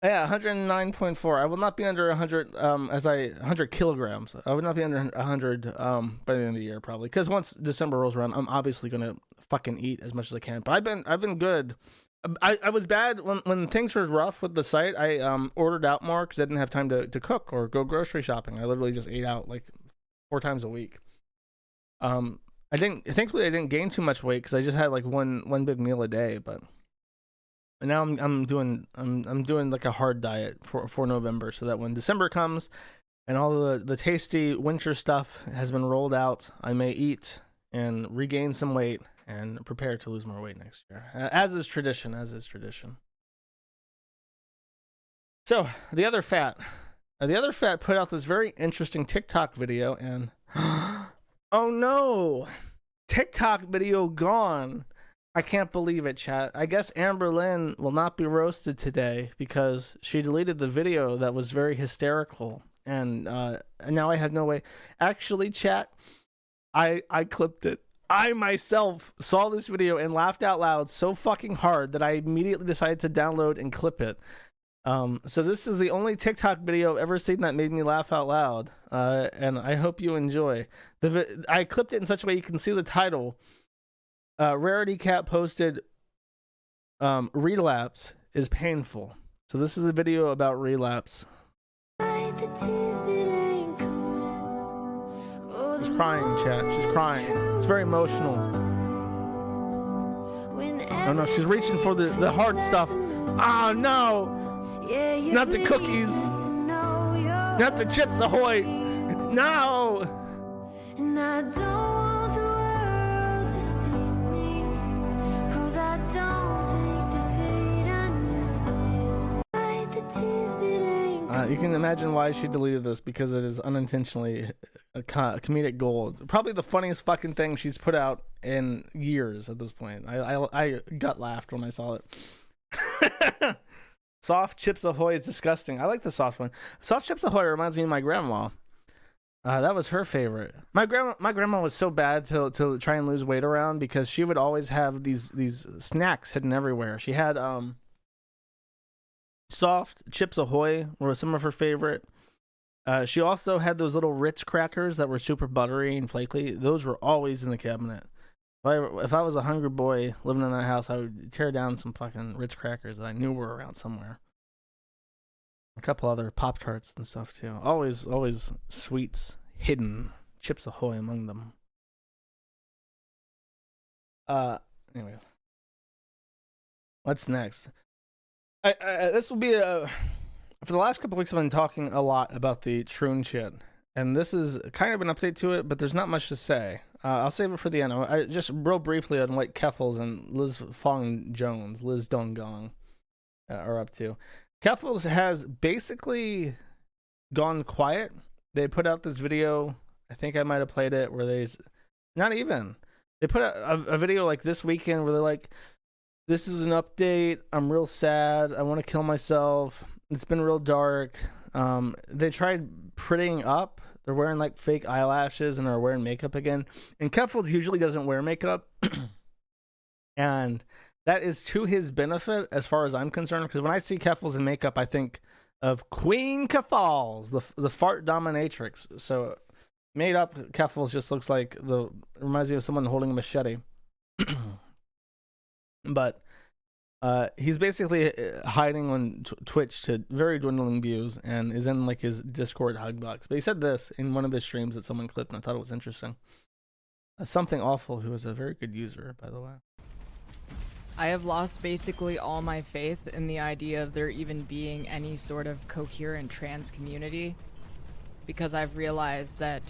Yeah, 109.4. I will not be under 100 100 kilograms. I would not be under 100 by the end of the year probably, because once December rolls around, I'm obviously going to fucking eat as much as I can. But I've been good. I was bad when things were rough with the site. I ordered out more cuz I didn't have time to cook or go grocery shopping. I literally just ate out like 4 times a week. Thankfully I didn't gain too much weight cuz I just had like one big meal a day, but and now I'm doing like a hard diet for November, so that when December comes and all the tasty winter stuff has been rolled out, I may eat and regain some weight and prepare to lose more weight next year, as is tradition. So the other fat put out this very interesting TikTok video, and oh no, TikTok video gone. I can't believe it, chat. I guess Amberlynn will not be roasted today because she deleted the video that was very hysterical, and now I have no way. Actually, chat, I clipped it. I myself saw this video and laughed out loud so fucking hard that I immediately decided to download and clip it. So this is the only TikTok video I've ever seen that made me laugh out loud, and I hope you enjoy. I clipped it in such a way you can see the title. Rarity Cat posted, Relapse is painful. So this is a video about relapse. She's crying, chat. She's crying. It's very emotional. Oh no, she's reaching for the hard stuff. Oh no! Not the cookies. Not the Chips Ahoy. No! And I don't want the world to see me, 'cause I don't think that they'd understand. The tears that ain't you can imagine why she deleted this, because it is unintentionally a comedic gold. Probably the funniest fucking thing she's put out in years at this point. I gut laughed when I saw it. Soft Chips Ahoy is disgusting. I like the soft one. Soft Chips Ahoy reminds me of my grandma. That was her favorite. My grandma was so bad to try and lose weight around, because she would always have these snacks hidden everywhere. She had Soft Chips Ahoy were some of her favorite. She also had those little Ritz crackers that were super buttery and flaky. Those were always in the cabinet. If I was a hungry boy living in that house, I would tear down some fucking Ritz crackers that I knew were around somewhere. A couple other Pop-Tarts and stuff too. Always sweets hidden. Chips Ahoy among them. Anyways. What's next? This will be for the last couple of weeks I've been talking a lot about the Troon shit. And this is kind of an update to it, but there's not much to say. I'll save it for the end. I just real briefly on what Keffels and Liz Fong Jones, Liz Dongong, are up to. Keffels has basically gone quiet. They put out this video, I think I might have played it, where they put out a video like this weekend where they're like, this is an update, I'm real sad, I want to kill myself, it's been real dark. They tried prettying up. They're wearing like fake eyelashes and are wearing makeup again. And Keffels usually doesn't wear makeup. And that is to his benefit as far as I'm concerned. Because when I see Keffels in makeup, I think of Queen Keffals, the fart dominatrix. So made up Keffels just looks like reminds me of someone holding a machete. But he's basically hiding on Twitch to very dwindling views and is in like his Discord hug box. But he said this in one of his streams that someone clipped, and I thought it was interesting. Something Awful, who is a very good user, by the way. I have lost basically all my faith in the idea of there even being any sort of coherent trans community, because I've realized that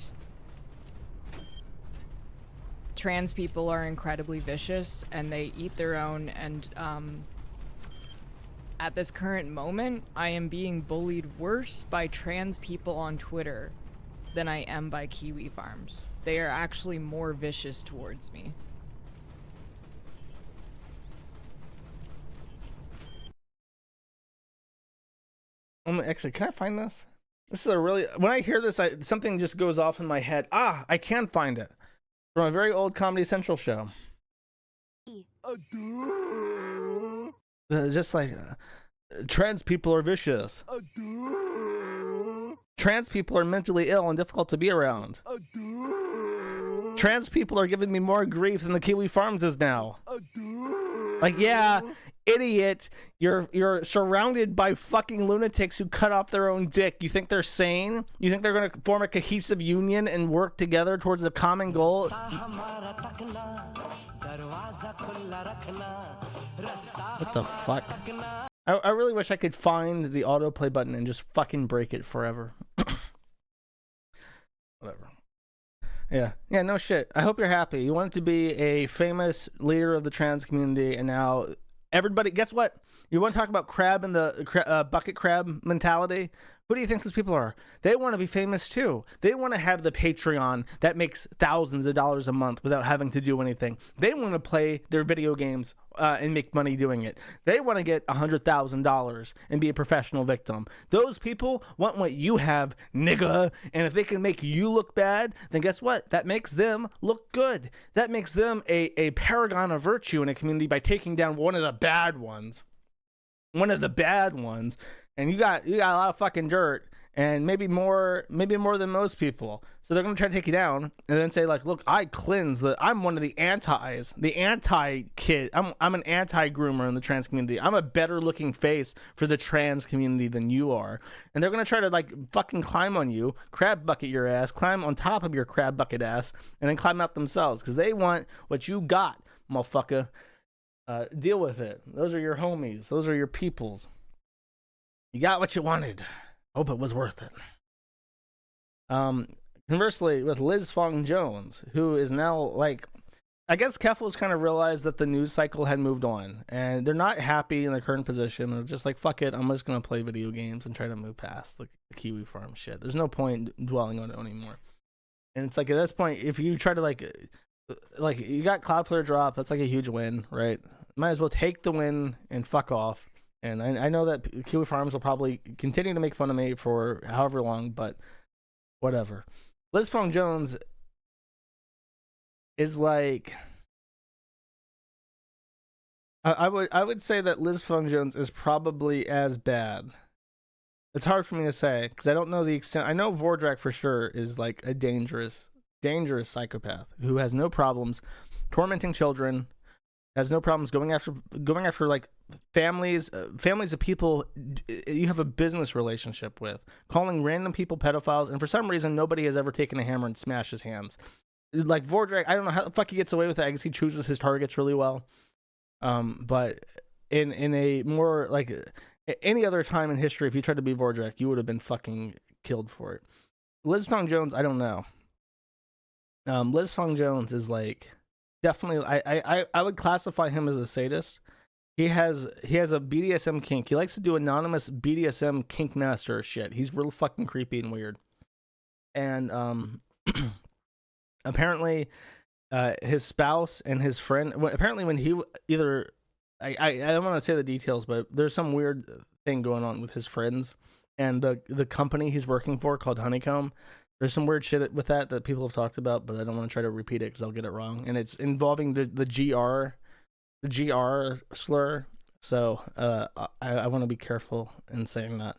trans people are incredibly vicious and they eat their own, and at this current moment I am being bullied worse by trans people on Twitter than I am by kiwi farms. They are actually more vicious towards me. Actually, can I find this? This is a really, when I hear this, something just goes off in my head. I can find it. From a very old Comedy Central show. Just like, trans people are vicious. Trans people are mentally ill and difficult to be around. Trans people are giving me more grief than the Kiwi Farms is now. Like, yeah, idiot, you're surrounded by fucking lunatics who cut off their own dick. You think they're sane? You think they're going to form a cohesive union and work together towards a common goal? What the fuck? I really wish I could find the autoplay button and just fucking break it forever. Whatever. Yeah, no shit. I hope you're happy. You wanted to be a famous leader of the trans community, and now everybody, guess what? You want to talk about crab and the bucket crab mentality? Who do you think these people are? They want to be famous too. They want to have the Patreon that makes thousands of dollars a month without having to do anything. They want to play their video games and make money doing it. They want to get $100,000 and be a professional victim. Those people want what you have, nigga. And if they can make you look bad, then guess what? That makes them look good. That makes them a paragon of virtue in a community by taking down one of the bad ones. One of the bad ones. And you got a lot of fucking dirt, and maybe more than most people. So they're gonna try to take you down, and then say like, "Look, I cleanse I'm one of the anti-kid. I'm an anti-groomer in the trans community. I'm a better looking face for the trans community than you are." And they're gonna try to like fucking climb on you, crab bucket your ass, climb on top of your crab bucket ass, and then climb out themselves because they want what you got, motherfucker. Deal with it. Those are your homies. Those are your peoples. You got what you wanted. Hope it was worth it. Conversely, with Liz Fong Jones, who is now like, I guess Keffels kind of realized that the news cycle had moved on, and they're not happy in their current position. They're just like, fuck it, I'm just gonna play video games and try to move past the Kiwi Farm shit. There's no point dwelling on it anymore. And it's like at this point, if you try to like you got Cloudflare drop, that's like a huge win, right? Might as well take the win and fuck off. And I know that Kiwi Farms will probably continue to make fun of me for however long, but whatever. Liz Fong Jones is like, I would say that Liz Fung Jones is probably as bad. It's hard for me to say because I don't know the extent. I know Vordrak for sure is like a dangerous psychopath who has no problems tormenting children, has no problems going after like families of people you have a business relationship with, calling random people pedophiles, and for some reason nobody has ever taken a hammer and smashed his hands. Like Vordrak, I don't know how the fuck he gets away with it. I guess he chooses his targets really well. But in a more like any other time in history, if you tried to be Vordrak, you would have been fucking killed for it. Liz Fung Jones, I don't know. Liz Fung Jones is like definitely. I would classify him as a sadist. He has a BDSM kink. He likes to do anonymous BDSM kink master shit. He's real fucking creepy and weird. And apparently, his spouse and his friend. Apparently, when he either, I don't want to say the details, but there's some weird thing going on with his friends and the company he's working for called Honeycomb. There's some weird shit with that people have talked about, but I don't want to try to repeat it because I'll get it wrong. And it's involving the GR slur. So I want to be careful in saying that.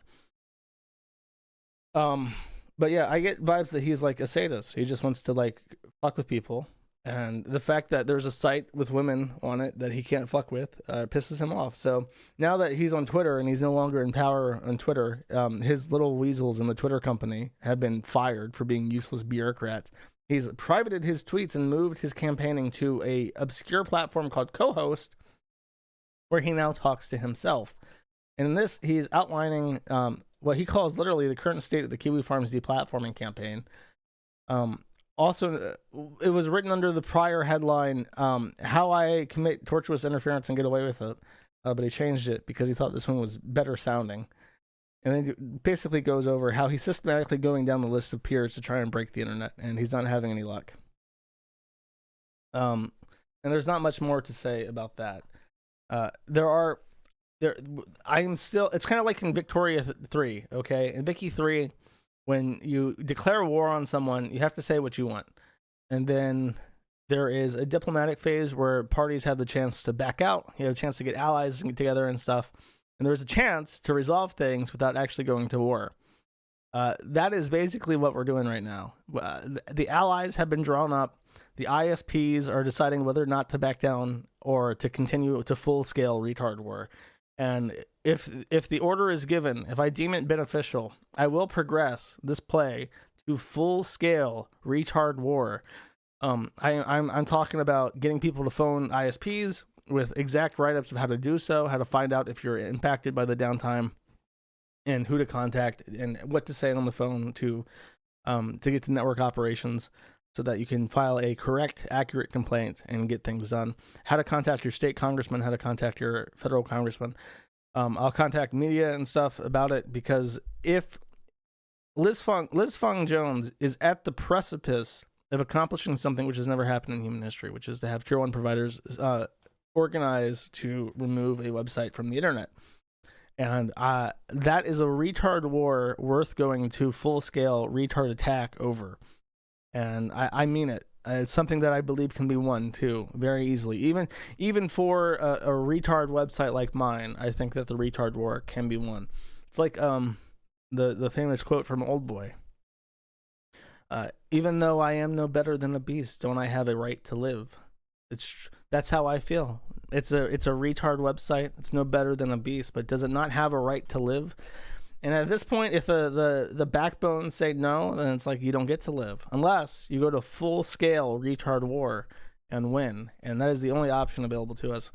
But yeah, I get vibes that he's like a sadist. He just wants to like fuck with people. And the fact that there's a site with women on it that he can't fuck with pisses him off. So now that he's on Twitter and he's no longer in power on Twitter, his little weasels in the Twitter company have been fired for being useless bureaucrats. He's privated his tweets and moved his campaigning to a obscure platform called Co-Host, where he now talks to himself. And in this, he's outlining what he calls literally the current state of the Kiwi Farms deplatforming campaign. Also, it was written under the prior headline, How I Commit Tortuous Interference and Get Away with It. But he changed it because he thought this one was better sounding. And then it basically goes over how he's systematically going down the list of peers to try and break the internet, and he's not having any luck. And there's not much more to say about that. It's kind of like in Victoria 3, okay? In Vicky 3, when you declare war on someone, you have to say what you want. And then there is a diplomatic phase where parties have the chance to back out. You have a chance to get allies and get together and stuff. And there's a chance to resolve things without actually going to war. That is basically what we're doing right now. The allies have been drawn up. The ISPs are deciding whether or not to back down or to continue to full-scale retard war. And if the order is given, if I deem it beneficial, I will progress this play to full-scale retard war. I'm talking about getting people to phone ISPs with exact write-ups of how to do so, how to find out if you're impacted by the downtime, and who to contact, and what to say on the phone to get to network operations so that you can file a correct, accurate complaint and get things done. How to contact your state congressman, how to contact your federal congressman. I'll contact media and stuff about it, because if Liz Fung Jones is at the precipice of accomplishing something which has never happened in human history, which is to have tier 1 providers organize to remove a website from the internet. And that is a retard war worth going to full-scale retard attack over. And I mean it. It's something that I believe can be won, too, very easily. Even for a retard website like mine, I think that the retard war can be won. It's like the famous quote from Oldboy. Even though I am no better than a beast, don't I have a right to live? That's how I feel. It's a retard website. It's no better than a beast, but does it not have a right to live? And at this point, if the backbones say no, then it's like you don't get to live unless you go to full-scale retard war and win. And that is the only option available to us.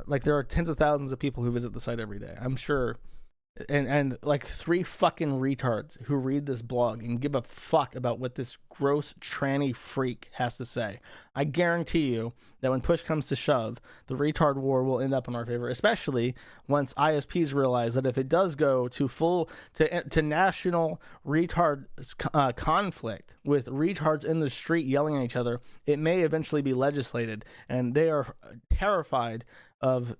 Like, there are tens of thousands of people who visit the site every day, I'm sure. And like 3 fucking retards who read this blog and give a fuck about what this gross tranny freak has to say. I guarantee you that when push comes to shove, the retard war will end up in our favor, especially once ISPs realize that if it does go to national retard conflict with retards in the street yelling at each other, it may eventually be legislated, and they are terrified of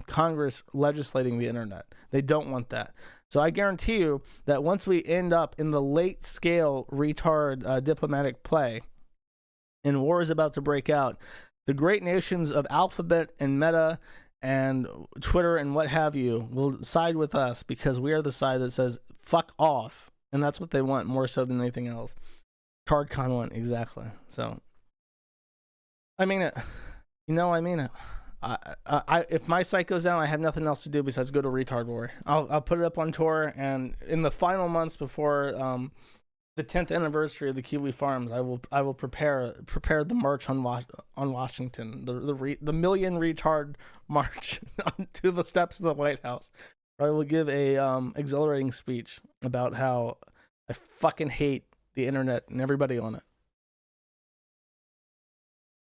Congress legislating the internet. They don't want that. So I guarantee you that once we end up in the late scale retard diplomatic play and war is about to break out, The great nations of Alphabet and Meta and Twitter and what have you will side with us because we are the side that says fuck off, and that's what they want more so than anything else. Cardcon went exactly. So I mean it. I mean it. I if my site goes down, I have nothing else to do besides go to Retard War. I'll put it up on tour, and in the final months before the 10th anniversary of the Kiwi Farms, I will prepare the march on Washington, the million retard march to the steps of the White House. I will give a exhilarating speech about how I fucking hate the internet and everybody on it.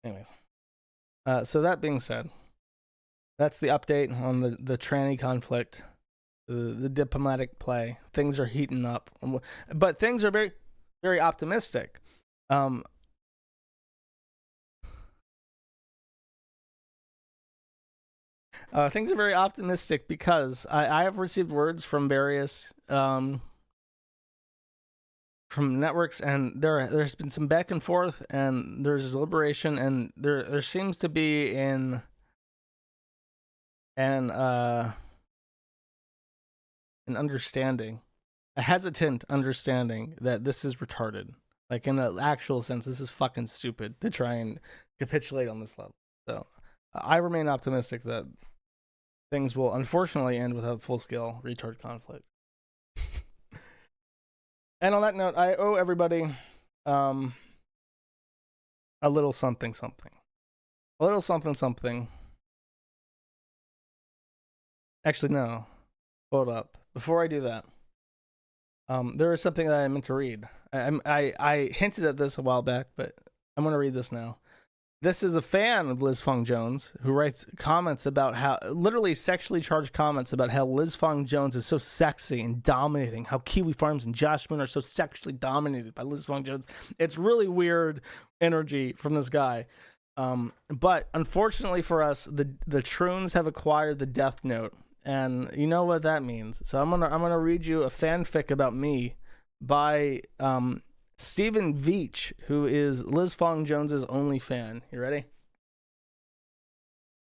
Anyways. So that being said, that's the update on the tranny conflict, the diplomatic play. Things are heating up, but things are very, very optimistic. Things are very optimistic because I have received words from various from networks, and there's been some back and forth, and there's liberation, and there seems to be an understanding, a hesitant understanding that this is retarded. Like in an actual sense, this is fucking stupid to try and capitulate on this level. So I remain optimistic that things will unfortunately end with a full-scale retard conflict. And on that note, I owe everybody a little something something. A little something something. Actually, no. Hold up. Before I do that, there is something that I meant to read. I hinted at this a while back, but I'm going to read this now. This is a fan of Liz Fong Jones who writes comments about how, literally sexually charged comments about how Liz Fong Jones is so sexy and dominating, how Kiwi Farms and Josh Moon are so sexually dominated by Liz Fong Jones. It's really weird energy from this guy. But unfortunately for us, the Troons have acquired the Death Note, and you know what that means. So I'm gonna read you a fanfic about me by Stephen Veach, who is Liz Fong Jones's only fan. You ready?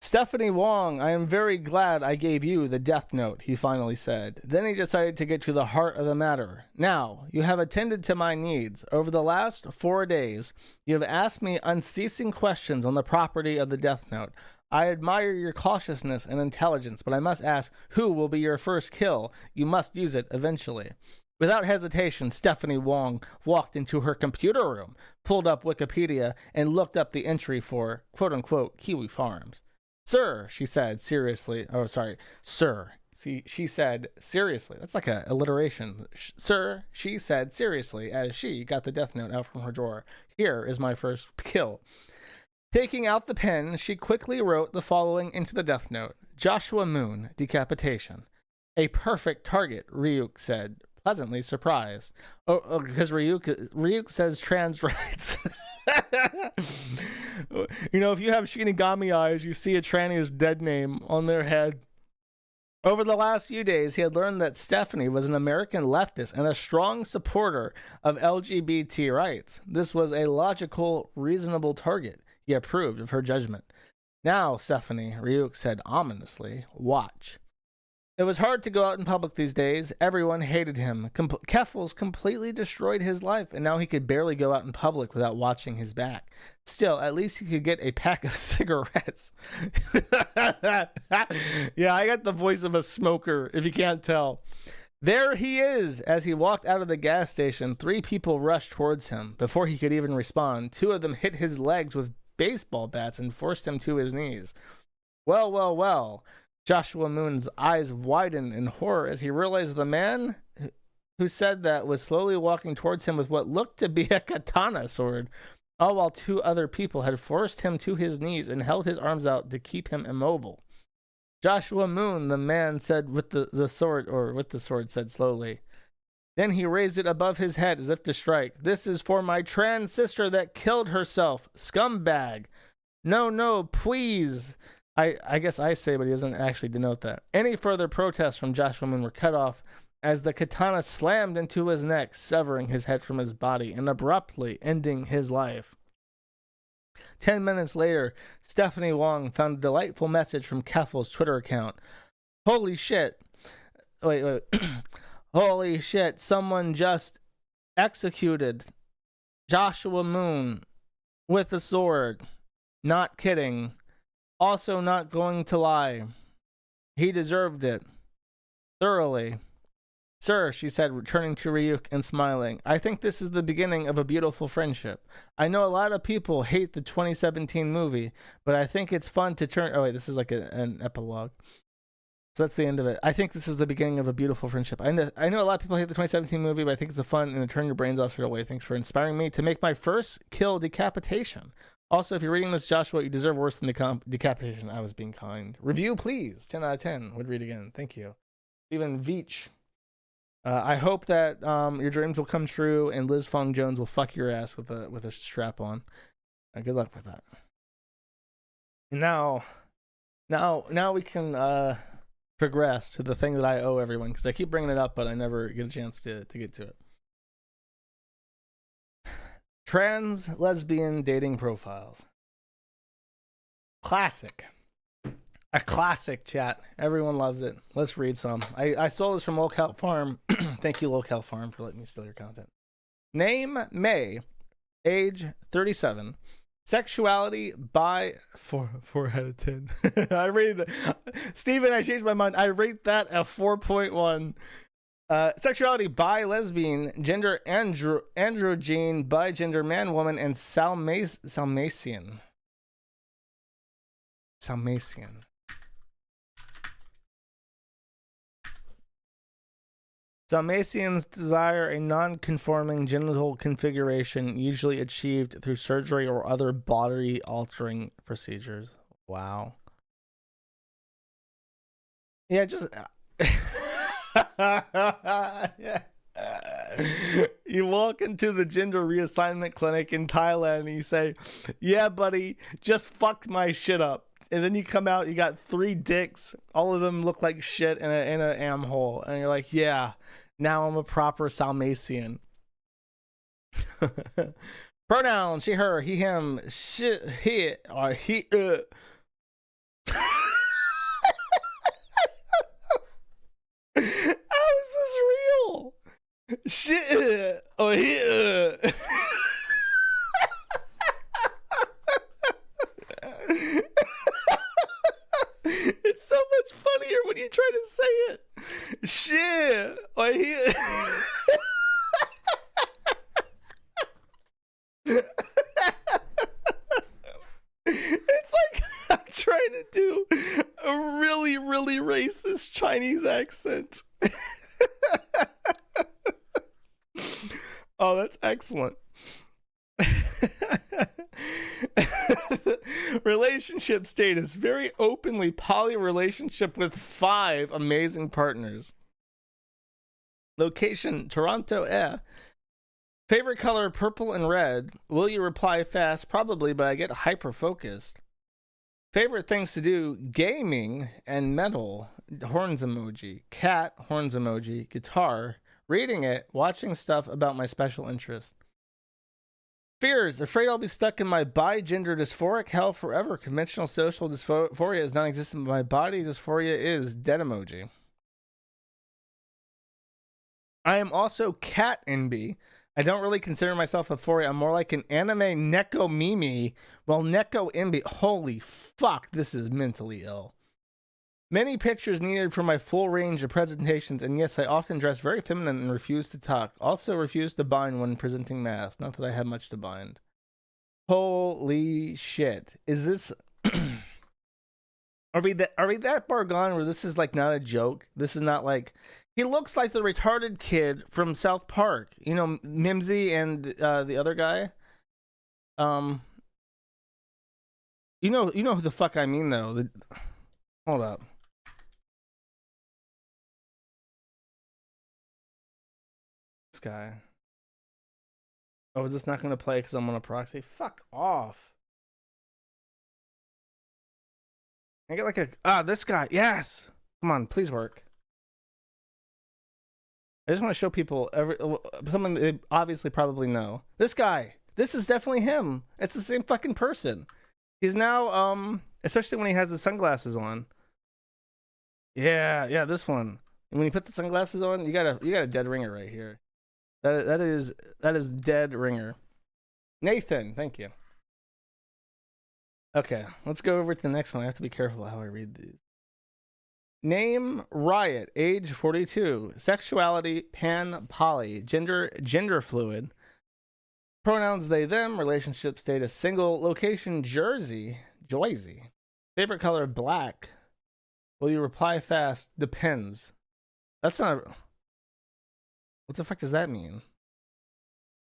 Stephanie Wong, I am very glad I gave you the Death Note, he finally said. Then he decided to get to the heart of the matter. Now, you have attended to my needs. Over the last 4 days, you have asked me unceasing questions on the property of the Death Note. I admire your cautiousness and intelligence, but I must ask, who will be your first kill? You must use it eventually. Without hesitation, Stephanie Wong walked into her computer room, pulled up Wikipedia, and looked up the entry for, quote-unquote, Kiwi Farms. Sir, she said seriously. Oh, sorry. Sir. See, she said seriously. That's like a alliteration. Sir, she said seriously, as she got the Death Note out from her drawer. Here is my first kill. Taking out the pen, she quickly wrote the following into the Death Note. Joshua Moon, decapitation. A perfect target, Ryuk said, pleasantly surprised. Oh, because Ryuk says trans rights. You know, if you have Shinigami eyes, you see a tranny's dead name on their head. Over the last few days, he had learned that Stephanie was an American leftist and a strong supporter of LGBT rights. This was a logical, reasonable target. He approved of her judgment. Now, Stephanie, Ryuk said ominously, watch. It was hard to go out in public these days. Everyone hated him. Keffels completely destroyed his life, and now he could barely go out in public without watching his back. Still, at least he could get a pack of cigarettes. Yeah, I got the voice of a smoker, if you can't tell. There he is! As he walked out of the gas station, 3 people rushed towards him. Before he could even respond, 2 of them hit his legs with baseball bats and forced him to his knees. Well, well, well. Joshua Moon's eyes widened in horror as he realized the man who said that was slowly walking towards him with what looked to be a katana sword, all while 2 other people had forced him to his knees and held his arms out to keep him immobile. Joshua Moon, the man said with the sword said slowly. Then he raised it above his head as if to strike. This is for my trans sister that killed herself, scumbag. No, please. I guess I say, but he doesn't actually denote that. Any further protests from Joshua Moon were cut off as the katana slammed into his neck, severing his head from his body and abruptly ending his life. 10 minutes later, Stephanie Wong found a delightful message from Keffel's Twitter account. Holy shit. Wait. Holy shit, someone just executed Joshua Moon with a sword. Not kidding. Also not going to lie. He deserved it. Thoroughly. Sir, she said, returning to Ryuk and smiling, I think this is the beginning of a beautiful friendship. I know a lot of people hate the 2017 movie, but I think it's fun to turn... Oh, wait, this is like an epilogue. So that's the end of it. I think this is the beginning of a beautiful friendship. I know a lot of people hate the 2017 movie, but I think it's a fun and a turn your brains off sort of way. Thanks for inspiring me to make my first kill decapitation. Also, if you're reading this, Joshua, you deserve worse than decapitation. I was being kind. Review, please. 10 out of 10. Would read again. Thank you. Stephen Veach. I hope that your dreams will come true and Liz Fong Jones will fuck your ass with a strap on. Good luck with that. And now we can progress to the thing that I owe everyone, because I keep bringing it up, but I never get a chance to get to it. Trans lesbian dating profiles. Classic. A classic, chat. Everyone loves it. Let's read some. I stole this from Locale Farm. Thank you, Locale Farm, for letting me steal your content. Name, May. Age, 37. Sexuality, bi... 4 out of 10. I rated... Steven, I changed my mind. I rate that a 4.1. Sexuality, bi, lesbian. Gender, androgyne, bi-gender, man, woman, and Salmasian. Salmasians desire a non-conforming genital configuration, usually achieved through surgery or other body-altering procedures. Wow. Yeah, just... yeah. You walk into the gender reassignment clinic in Thailand and you say, yeah, buddy, just fucked my shit up. And then you come out, you got 3 dicks. All of them look like shit in an am hole. And you're like, yeah, now I'm a proper Salmasian. Pronoun, she, her, he, him, shit, he, or he, How is this real? Shit, or he, It's so much funnier when you try to say it. Shit. Or he... It's like I'm trying to do a really, really racist Chinese accent. Oh, that's excellent. Relationship status, very openly poly relationship with 5 amazing partners. Location, Toronto. Favorite color, purple and red. Will you reply fast? Probably, but I get hyper focused. Favorite things to do, gaming and metal. Horns emoji. Cat, horns emoji. Guitar. Reading it. Watching stuff about my special interest. Fears, afraid I'll be stuck in my bi-gender dysphoric hell forever. Conventional social dysphoria is non-existent, but my body dysphoria is. Dead emoji. I am also cat NB. I don't really consider myself a furry. I'm more like an anime Neko Mimi. Well, Neko NB. Holy fuck, this is mentally ill. Many pictures needed for my full range of presentations, and yes, I often dress very feminine and refuse to talk. Also refuse to bind when presenting masks. Not that I have much to bind. Holy shit. Is this... Are we that far gone where this is like not a joke? This is not like... He looks like the retarded kid from South Park. You know, Mimsy and the other guy. You know who the fuck I mean, though. Hold up. This guy. Oh, is this not going to play because I'm on a proxy? Fuck off. I get like a... this guy. Yes. Come on, please work. I just want to show people someone they obviously probably know. This guy. This is definitely him. It's the same fucking person. He's now, especially when he has his sunglasses on. Yeah, this one. And when you put the sunglasses on, you got a dead ringer right here. That is dead ringer. Nathan, thank you. Okay, let's go over to the next one. I have to be careful how I read these. Name Riot, age 42, sexuality pan poly, gender fluid, pronouns they them, relationship status single, location Jersey, favorite color black. Will you reply fast? Depends. That's not. What the fuck does that mean?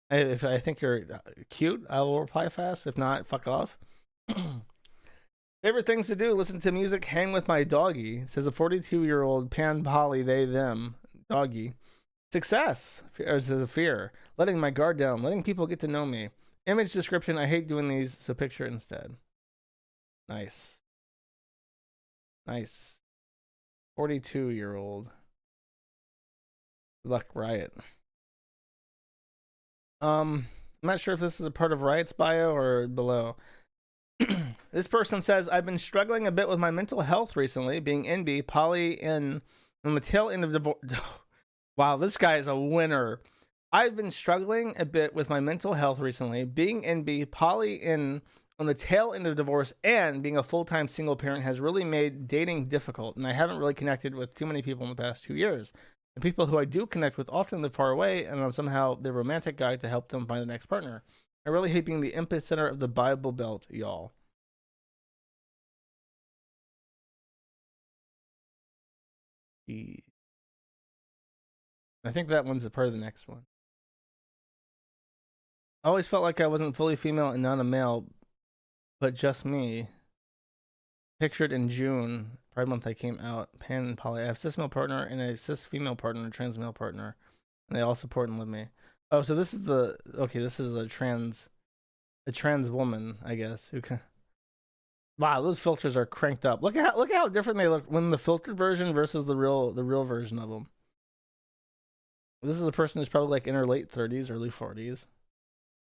If I think you're cute, I will reply fast. If not, fuck off. Favorite things to do: listen to music, hang with my doggy. Says a 42-year-old pan poly they them doggy. Success, or says a fear. Letting my guard down, letting people get to know me. Image description: I hate doing these, so picture it instead. Nice. 42-year-old. Good luck, Riot. I'm not sure if this is a part of Riot's bio or below. This person says, I've been struggling a bit with my mental health recently, being NB, poly in on the tail end of divorce. Wow, this guy is a winner. I've been struggling a bit with my mental health recently, being NB, poly in on the tail end of divorce, and being a full-time single parent has really made dating difficult, and I haven't really connected with too many people in the past 2 years. The people who I do connect with often live far away, and I'm somehow the romantic guy to help them find the next partner. I really hate being the epicenter of the Bible Belt, y'all. I think that one's a part of the next one. I always felt like I wasn't fully female and not a male, but just me. Pictured in June, Pride Month, I came out, pan and poly. I have a cis male partner and a cis female partner, a trans male partner, and they all support and love me. Oh, so this is this is a trans woman, I guess. Who can? Wow, those filters are cranked up. Look at how different they look when the filtered version versus the real version of them. This is a person who's probably like in her late 30s, early 40s,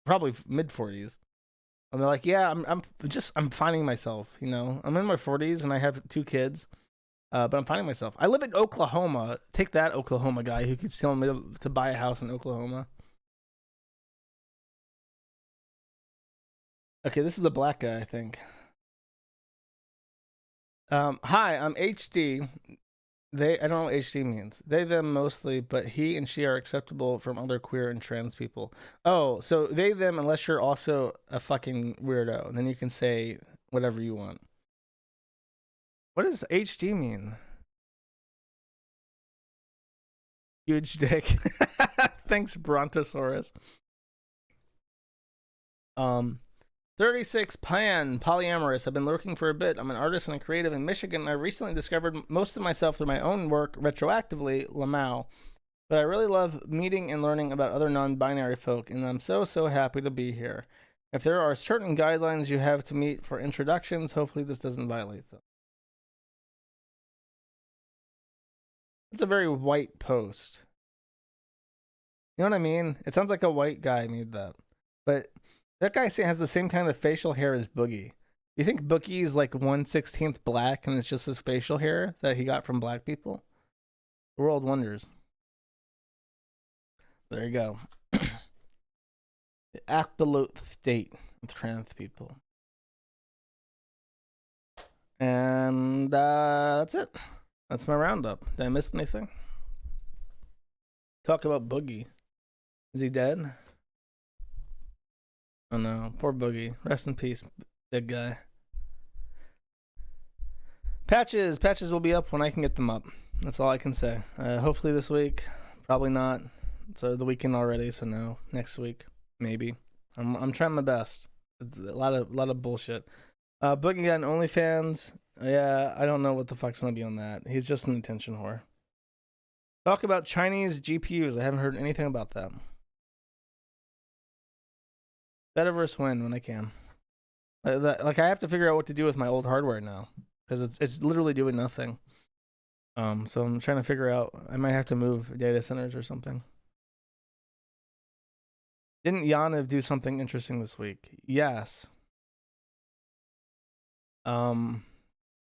probably mid 40s. And they're like, yeah, I'm finding myself, you know. I'm in my 40s and I have 2 kids, but I'm finding myself. I live in Oklahoma. Take that, Oklahoma guy who keeps telling me to buy a house in Oklahoma. Okay, this is the black guy, I think. Hi, I'm HD. I don't know what HD means. They, them mostly, but he and she are acceptable from other queer and trans people. Oh, so they, them, unless you're also a fucking weirdo. And then you can say whatever you want. What does HD mean? Huge dick. Thanks, Brontosaurus. 36 polyamorous. I've been lurking for a bit. I'm an artist and a creative in Michigan, and I recently discovered most of myself through my own work retroactively, Lamau. But I really love meeting and learning about other non-binary folk, and I'm so happy to be here. If there are certain guidelines you have to meet for introductions, hopefully this doesn't violate them. It's a very white post. You know what I mean? It sounds like a white guy made that. But that guy has the same kind of facial hair as Boogie. You think Boogie is like 1/16 black and it's just his facial hair that he got from black people? The world wonders. There you go. The absolute state of trans people. And that's it. That's my roundup. Did I miss anything? Talk about Boogie. Is he dead? Oh no, poor Boogie. Rest in peace, big guy. Patches will be up when I can get them up. That's all I can say. Hopefully this week. Probably not. It's the weekend already, so no. Next week, maybe. I'm trying my best. It's a lot of bullshit. Boogie got an OnlyFans. Yeah, I don't know what the fuck's gonna be on that. He's just an attention whore. Talk about Chinese GPUs. I haven't heard anything about that. Metaverse when I can. Like I have to figure out what to do with my old hardware now because it's literally doing nothing. So I'm trying to figure out. I might have to move data centers or something. Didn't Yaniv do something interesting this week? Yes.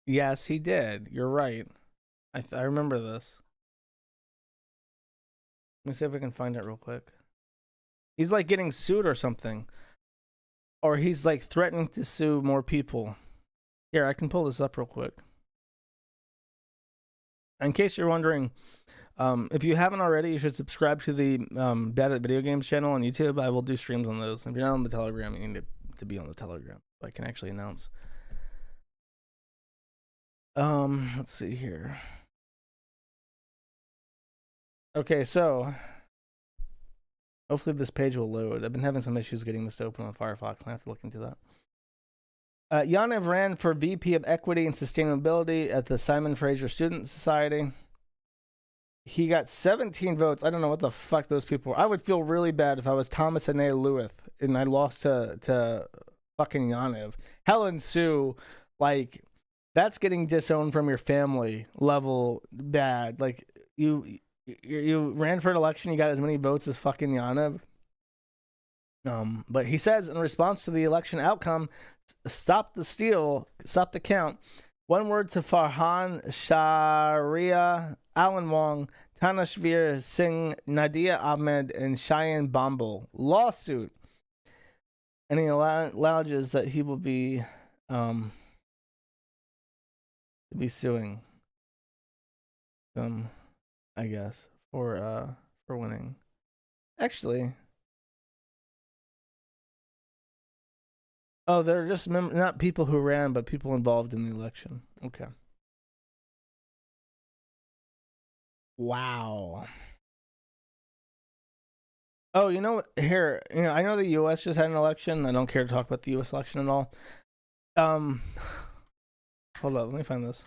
Yes, he did. You're right. I remember this. Let me see if I can find it real quick. He's like getting sued or something. Or he's like threatening to sue more people. Here, I can pull this up real quick. In case you're wondering, if you haven't already, you should subscribe to the Bad at Video Games channel on YouTube. I will do streams on those. If you're not on the Telegram, you need to be on the Telegram. So I can actually announce. Let's see here. Okay, so hopefully this page will load. I've been having some issues getting this to open on Firefox. I have to look into that. Yaniv ran for VP of Equity and Sustainability at the Simon Fraser Student Society. He got 17 votes. I don't know what the fuck those people were. I would feel really bad if I was Thomas and Lewis and I lost to fucking Yaniv. Helen Sue, like, that's getting disowned from your family level bad. Like, you ran for an election, you got as many votes as fucking Yaniv. But he says in response to the election outcome, stop the steal, stop the count. One word to Farhan Sharia, Alan Wong, Tanashvir Singh, Nadia Ahmed, and Cheyenne Bombal. Lawsuit. And he alleges that he will be suing them, I guess, for winning. Actually, oh, they're just not people who ran, but people involved in the election. Okay. Wow. Oh, you know what? Here, I know the U.S. just had an election. I don't care to talk about the U.S. election at all. Hold up, let me find this.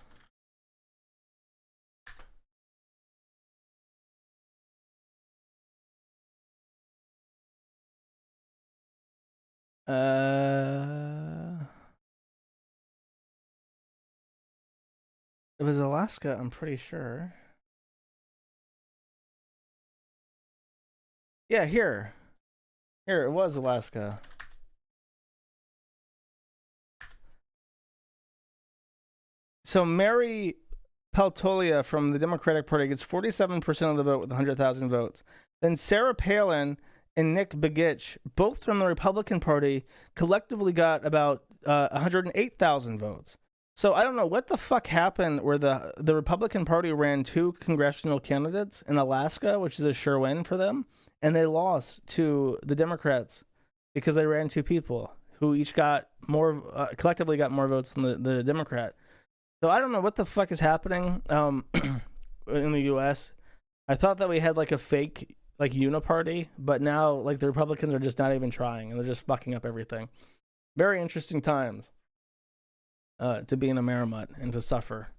It was Alaska, I'm pretty sure. Yeah, here it was Alaska. So Mary Peltola from the Democratic Party gets 47% of the vote with 100,000 votes. Then Sarah Palin and Nick Begich, both from the Republican Party, collectively got about 108,000 votes. So I don't know what the fuck happened where the Republican Party ran 2 congressional candidates in Alaska, which is a sure win for them, and they lost to the Democrats because they ran 2 people who each got more, collectively got more votes than the Democrat. So I don't know what the fuck is happening in the U.S. I thought that we had like a fake like uniparty, but now like the Republicans are just not even trying and they're just fucking up everything. Very interesting times to be in a Maramut and to suffer.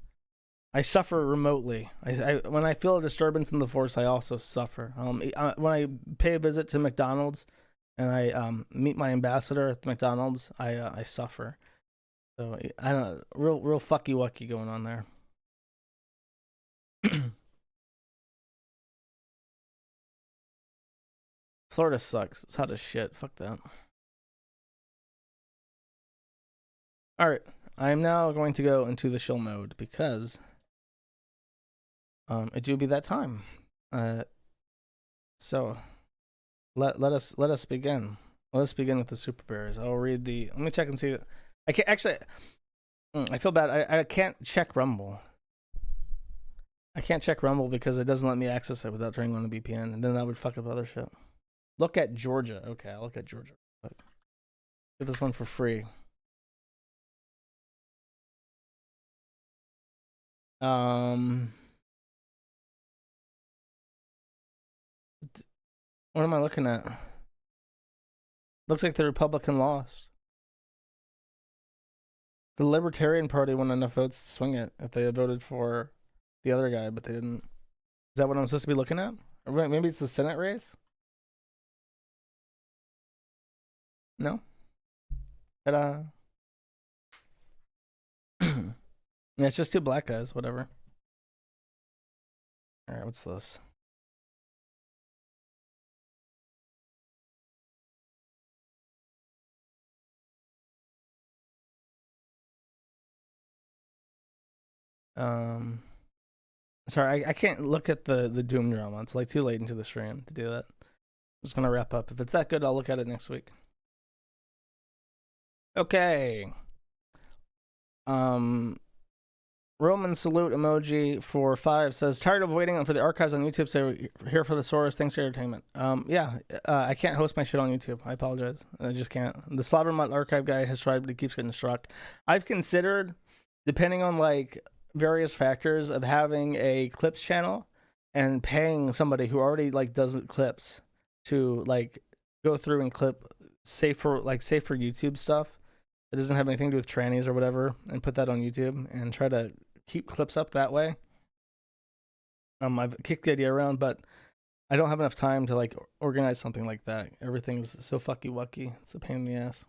I suffer remotely. I when I feel a disturbance in the force, I also suffer. When I pay a visit to McDonald's and I meet my ambassador at McDonald's, I suffer. So I don't know, real fucky wucky going on there. Florida sucks. It's hot as shit. Fuck that. All right, I am now going to go into the chill mode because it do be that time. So let us begin. Let us begin with the Super Bears. I'll read the. Let me check and see. I can't actually. I feel bad. I can't check Rumble. I can't check Rumble because it doesn't let me access it without turning on the VPN, and then that would fuck up other shit. Look at Georgia. Okay, I'll look at Georgia. Get this one for free. What am I looking at? Looks like the Republican lost. The Libertarian Party won enough votes to swing it if they had voted for the other guy, but they didn't. Is that what I'm supposed to be looking at? Or maybe it's the Senate race? No? Ta-da. Yeah, it's just 2 black guys, whatever. Alright, what's this? Sorry, I can't look at the Doom drama. It's like too late into the stream to do that. I'm just gonna wrap up. If it's that good, I'll look at it next week. Okay. Roman salute emoji for 5 says, tired of waiting for the archives on YouTube, so here for the source. Thanks for your entertainment. I can't host my shit on YouTube. I apologize. I just can't. The Slobbermutt archive guy has tried, but he keeps getting struck. I've considered, depending on like various factors, of having a clips channel and paying somebody who already like does clips to like go through and clip safe for YouTube stuff that doesn't have anything to do with trannies or whatever, and put that on YouTube and try to keep clips up that way. I've kicked the idea around, but I don't have enough time to like organize something like that. Everything's so fucky wucky. It's a pain in the ass.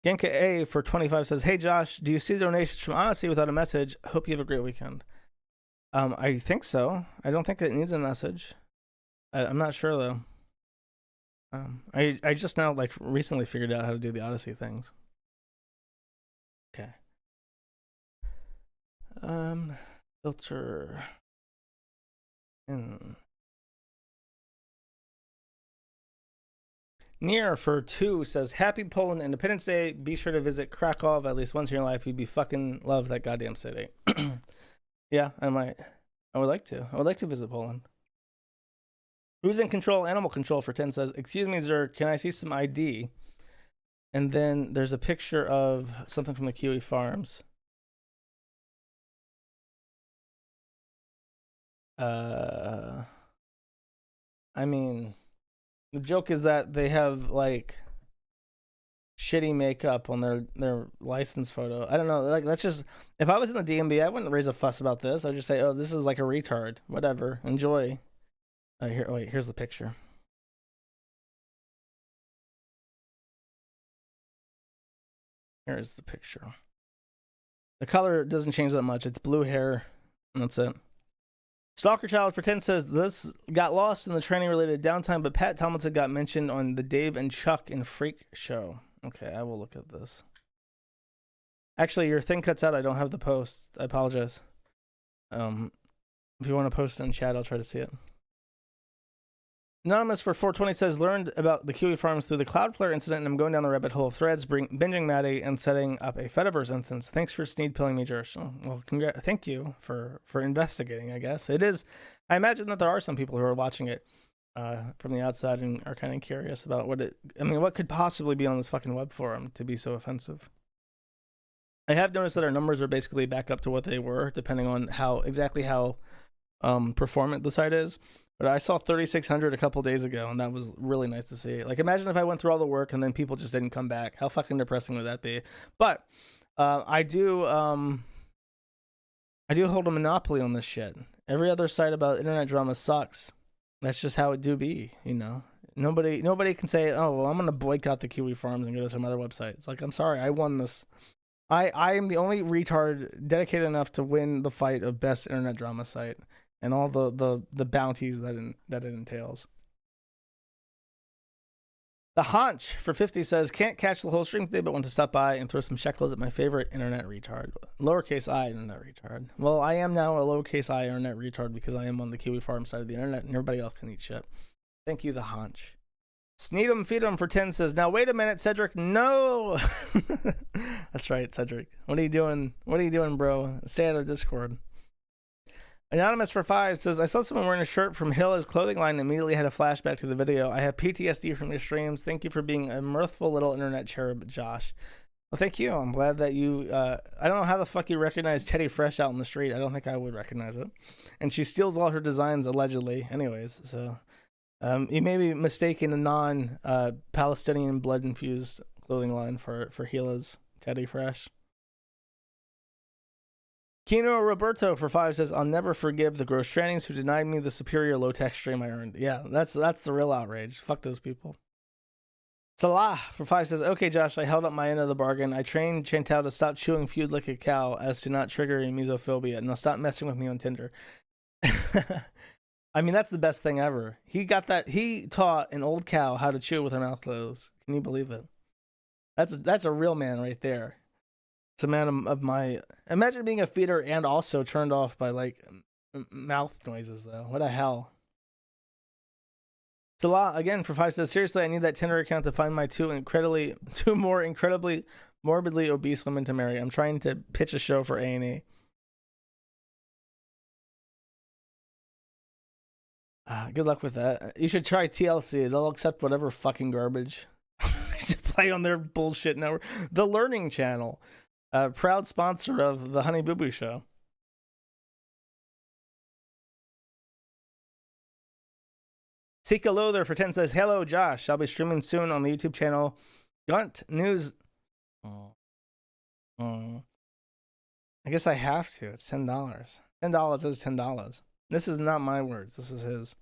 Genka A for 25 says, hey Josh, do you see the donations from Honesty without a message? Hope you have a great weekend. I think so. I don't think it needs a message. I'm not sure though. I just now like recently figured out how to do the Odyssey things. Okay. Filter in. Near for 2 says, happy Poland Independence Day. Be sure to visit Krakow at least once in your life. You'd be fucking love that goddamn city. Yeah, I might. I would like to. I would like to visit Poland. Who's in control? Animal Control for 10 says, excuse me, sir, can I see some ID? And then there's a picture of something from the Kiwi Farms. I mean, the joke is that they have like shitty makeup on their license photo. I don't know. Like, let's just, if I was in the DMV, I wouldn't raise a fuss about this. I'd just say, oh, this is like a retard. Whatever. Enjoy. Here's the picture. Here's the picture. The color doesn't change that much. It's blue hair, and that's it. Stalker Child for 10 says, this got lost in the training related downtime, but Pat Tomlinson got mentioned on the Dave and Chuck and Freak show. Okay, I will look at this. Actually, your thing cuts out. I don't have the post. I apologize. If you want to post it in chat, I'll try to see it. Anonymous for 420 says, learned about the Kiwi Farms through the Cloudflare incident, and I'm going down the rabbit hole of threads, binging Maddie, and setting up a Fediverse instance. Thanks for sneed pilling me, Josh. Oh, well, thank you for investigating, I guess. It is, I imagine that there are some people who are watching it from the outside and are kind of curious about what could possibly be on this fucking web forum to be so offensive. I have noticed that our numbers are basically back up to what they were, depending on how performant the site is. But I saw 3,600 a couple days ago, and that was really nice to see. Like, imagine if I went through all the work and then people just didn't come back. How fucking depressing would that be? But I do hold a monopoly on this shit. Every other site about internet drama sucks. That's just how it do be, you know. Nobody can say, oh, well, I'm gonna boycott the Kiwi Farms and go to some other website. It's like, I'm sorry, I won this. I am the only retard dedicated enough to win the fight of best internet drama site. And all the bounties that it entails. The Haunch for 50 says, can't catch the whole stream today, but want to stop by and throw some shekels at my favorite internet retard. Lowercase I internet retard. Well, I am now a lowercase I internet retard because I am on the Kiwi Farm side of the internet and everybody else can eat shit. Thank you, The Haunch. Sneed'em Feed'em for 10 says, now wait a minute, Cedric, no! That's right, Cedric. What are you doing? What are you doing, bro? Stay out of Discord. Anonymous for 5 says, I saw someone wearing a shirt from Hilla's clothing line and immediately had a flashback to the video. I have PTSD from your streams. Thank you for being a mirthful little internet cherub, Josh. Well, thank you. I'm glad that you, I don't know how the fuck you recognize Teddy Fresh out in the street. I don't think I would recognize it. And she steals all her designs, allegedly. Anyways, so you may be mistaken a non-Palestinian blood-infused clothing line for Hilla's Teddy Fresh. Kino Roberto for 5 says, I'll never forgive the gross trannies who denied me the superior low-tech stream I earned. Yeah, that's the real outrage. Fuck those people. Salah for 5 says, okay, Josh, I held up my end of the bargain. I trained Chantal to stop chewing food like a cow as to not trigger mesophobia. Now stop messing with me on Tinder. I mean, that's the best thing ever. He taught an old cow how to chew with her mouth closed. Can you believe it? That's a real man right there. It's a man of my... Imagine being a feeder and also turned off by, like, mouth noises, though. What the hell? Salah, again, for 5 says, seriously, I need that Tinder account to find my two more incredibly morbidly obese women to marry. I'm trying to pitch a show for A&E. Good luck with that. You should try TLC. They'll accept whatever fucking garbage to play on their bullshit network. The Learning Channel, proud sponsor of the Honey Boo Boo Show. Sika Lother for 10 says, hello, Josh. I'll be streaming soon on the YouTube channel Gunt News. I guess I have to. It's $10. $10 is $10. This is not my words. This is his.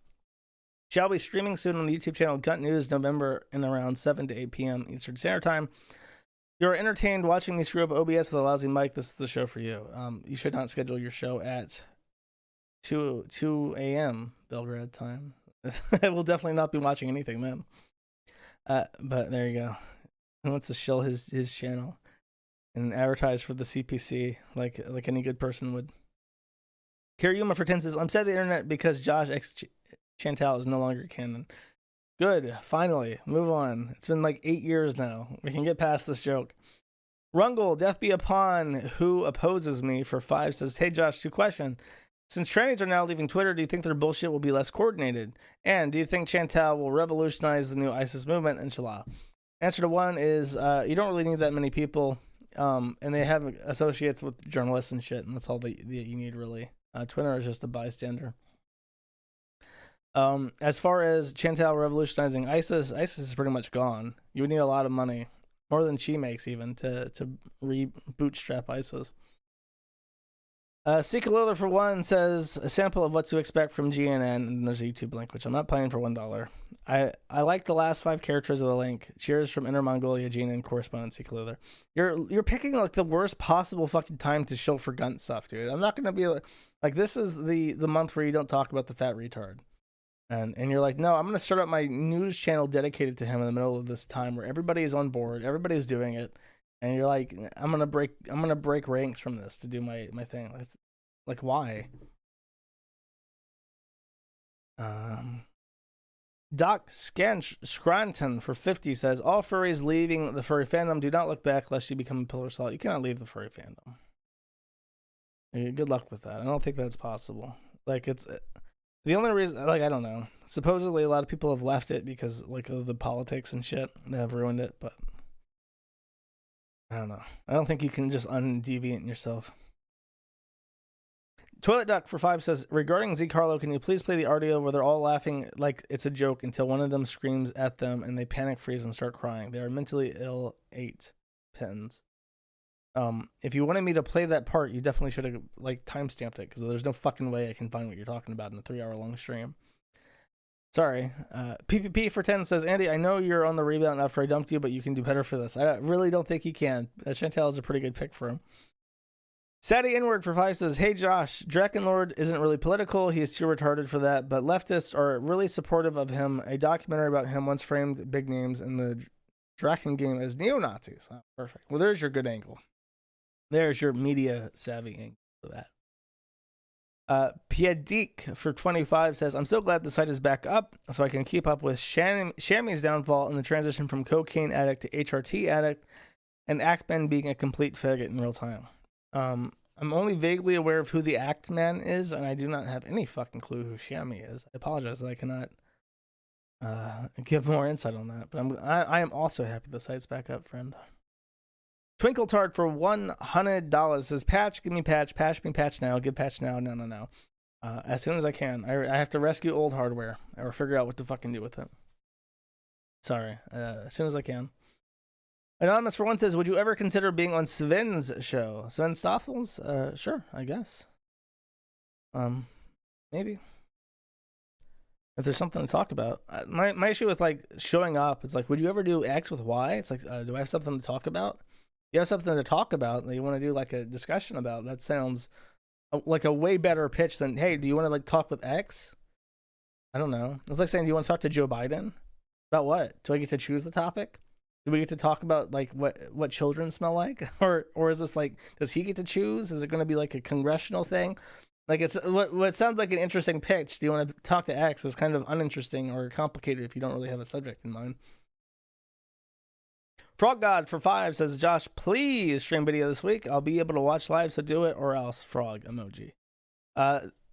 Shall be streaming soon on the YouTube channel Gunt News November in around 7 to 8 p.m. Eastern Standard Time. You're entertained watching me screw up OBS with a lousy mic. This is the show for you. You should not schedule your show at 2 a.m. Belgrade time. I will definitely not be watching anything then. But there you go. He wants to shill his channel and advertise for the CPC like any good person would. Karyuma for 10 says, I'm sad of the internet because Josh X Chantal is no longer canon. Good. Finally. Move on. It's been like 8 years now. We can get past this joke. Rungle, death be upon who opposes me for 5 says, hey Josh, 2 questions. Since trannies are now leaving Twitter, do you think their bullshit will be less coordinated? And do you think Chantal will revolutionize the new ISIS movement? Inshallah. Answer to 1 is you don't really need that many people. And they have associates with journalists and shit, and that's all that you need, really. Twitter is just a bystander. As far as Chantal revolutionizing ISIS is pretty much gone. You would need a lot of money, more than she makes even, to bootstrap ISIS. Sika Liller for 1 says a sample of what to expect from GNN, and there's a YouTube link, which I'm not playing for $1. I like the last 5 characters of the link. Cheers from Inner Mongolia, GNN correspondent Sika Liller. You're picking like the worst possible fucking time to show for Gunt stuff, dude. I'm not gonna be like this is the month where you don't talk about the fat retard. And you're like, no, I'm gonna start up my news channel dedicated to him in the middle of this time where everybody is on board, everybody's doing it. And you're like, I'm gonna break ranks from this to do my thing. Like why? Doc Scranton for 50 says, all furries leaving the furry fandom, do not look back lest you become a pillar salt. You cannot leave the furry fandom. Good luck with that. I don't think that's possible. Like it's the only reason, like I don't know. Supposedly a lot of people have left it because like of the politics and shit that have ruined it, but I don't know. I don't think you can just undeviant yourself. Toilet Duck for 5 says, regarding Z Carlo, can you please play the audio where they're all laughing like it's a joke until one of them screams at them and they panic freeze and start crying? They are mentally ill 8 pens. If you wanted me to play that part, you definitely should have like timestamped it because there's no fucking way I can find what you're talking about in a 3-hour-long stream. Sorry. PPP for 10 says, Andy, I know you're on the rebound after I dumped you, but you can do better for this. I really don't think you can. Chantal is a pretty good pick for him. Sadie Inward for 5 says, hey Josh, Drachenlord isn't really political. He is too retarded for that, but leftists are really supportive of him. A documentary about him once framed big names in the Drachen game as neo-Nazis. Oh, perfect. Well, there's your good angle. There's your media savvy angle for that. Piedik for 25 says, I'm so glad the site is back up so I can keep up with Shammy's downfall and the transition from cocaine addict to HRT addict and Ackman being a complete faggot in real time. I'm only vaguely aware of who the Act Man is, and I do not have any fucking clue who Shammy is. I apologize that I cannot give more insight on that, but I am also happy the site's back up, friend. Twinkle Tart for $100 says, patch, give me patch me patch now, give patch now, no. As soon as I can. I have to rescue old hardware or figure out what to fucking do with it. Sorry, as soon as I can. Anonymous for 1 says, would you ever consider being on Sven's show? Sven Stoffel's? Sure, I guess. Maybe. If there's something to talk about. My issue with like showing up, it's like, would you ever do X with Y? It's like, do I have something to talk about? You have something to talk about that you want to do like a discussion about. That sounds like a way better pitch than, hey, do you want to like talk with X? I don't know. It's like saying, do you want to talk to Joe Biden? About what? Do I get to choose the topic? Do we get to talk about like what children smell like, or is this like, does he get to choose? Is it going to be like a congressional thing? Like, it's what sounds like an interesting pitch. Do you want to talk to X? It's kind of uninteresting or complicated if you don't really have a subject in mind. Frog God for 5 says, Josh, please stream video this week. I'll be able to watch live, so do it or else. Frog emoji.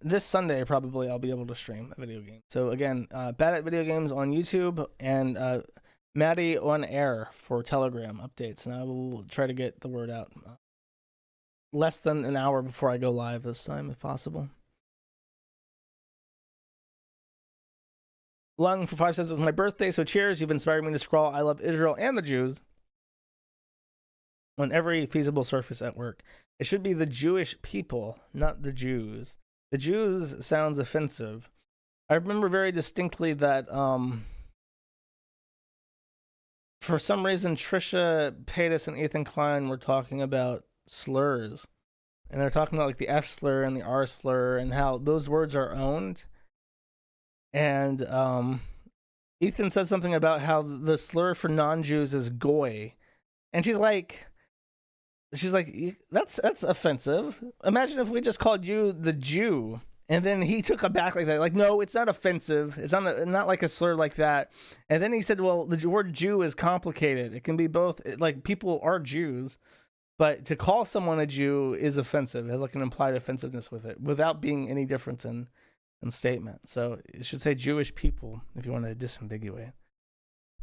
This Sunday probably I'll be able to stream a video game. So again, Bad at Video Games on YouTube and Maddie on Air for Telegram updates, and I will try to get the word out less than an hour before I go live this time, if possible. Lung for 5 says, it's my birthday, so cheers. You've inspired me to scrawl I love Israel and the Jews on every feasible surface at work. It should be the Jewish people, not the Jews. The Jews sounds offensive. I remember very distinctly that for some reason Trisha Paytas and Ethan Klein were talking about slurs, and they're talking about like the F slur and the R slur and how those words are owned. And Ethan said something about how the slur for non-Jews is goy, and she's like that's offensive. Imagine if we just called you the Jew. And then he took it back like that. Like, no, it's not offensive. It's not like a slur like that. And then he said, well, the word Jew is complicated. It can be both. Like, people are Jews. But to call someone a Jew is offensive. It has like an implied offensiveness with it without being any difference in statement. So it should say Jewish people if you want to disambiguate.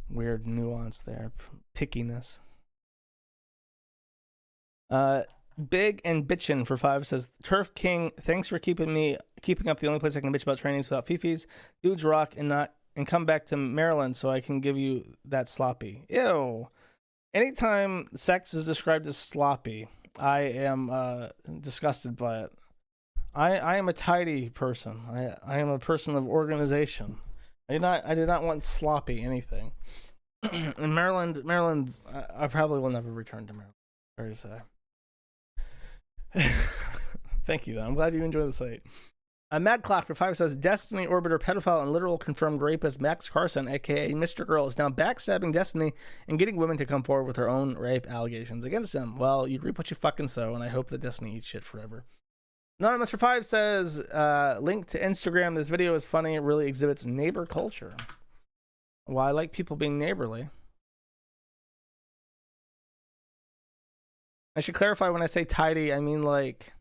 Weird nuance there. Pickiness. Big and Bitchin for 5 says, Turf King, thanks for keeping up the only place I can bitch about trainings without fifis. Dudes rock and come back to Maryland so I can give you that sloppy. Ew. Anytime sex is described as sloppy, I am disgusted by it. I am a tidy person. I am a person of organization. I do not want sloppy anything. In Maryland, I probably will never return to Maryland. Fair to say. Thank you, though. I'm glad you enjoy the site. Mad Clock for 5 says, Destiny Orbiter pedophile and literal confirmed rapist Max Carson, aka Mr. Girl, is now backstabbing Destiny and getting women to come forward with her own rape allegations against him. Well, you reap what you fucking sow, and I hope that Destiny eats shit forever. Anonymous for 5 says, link to Instagram. This video is funny. It really exhibits neighbor culture. Well, I like people being neighborly. I should clarify, when I say tidy, I mean like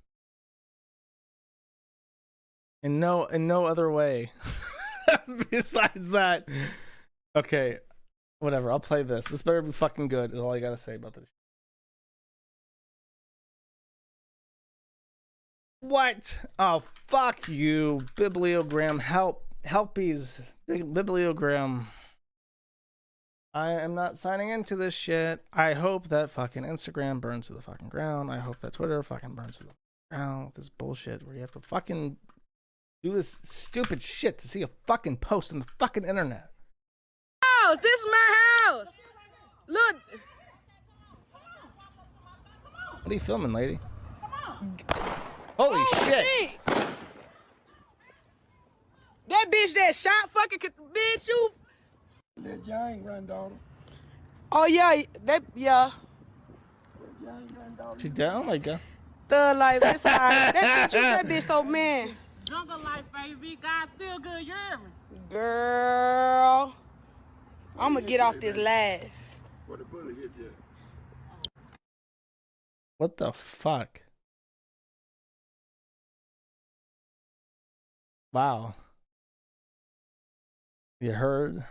in no other way besides that. Okay, whatever. I'll play this. This better be fucking good. Is all I gotta say about this. What? Oh, fuck you, Bibliogram. Helpies, Bibliogram. I am not signing into this shit. I hope that fucking Instagram burns to the fucking ground. I hope that Twitter fucking burns to the ground with this bullshit where you have to fucking do this stupid shit to see a fucking post on the fucking internet. House, this is my house. Look. What are you filming, lady? Holy shit. That bitch that shot fucking bitch, you. That young granddaughter. Oh yeah, yeah. Young granddaughter. She down? Oh my god. Thug life, it's hard. That bitch so man. Jungle life, baby. God still good, you hear me? Girl, I'ma get off this laugh. What the bullet hit you? What the fuck? Wow. You heard?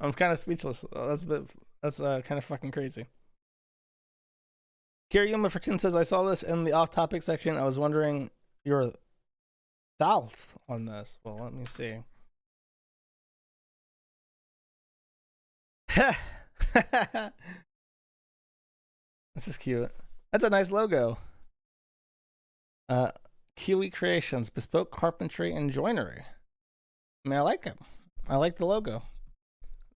I'm kind of speechless. That's kind of fucking crazy. Kiryuma for 10 says, I saw this in the off-topic section. I was wondering your thoughts on this. Well, let me see. This is cute. That's a nice logo. Kiwi Creations, bespoke carpentry and joinery. I mean, I like it. I like the logo.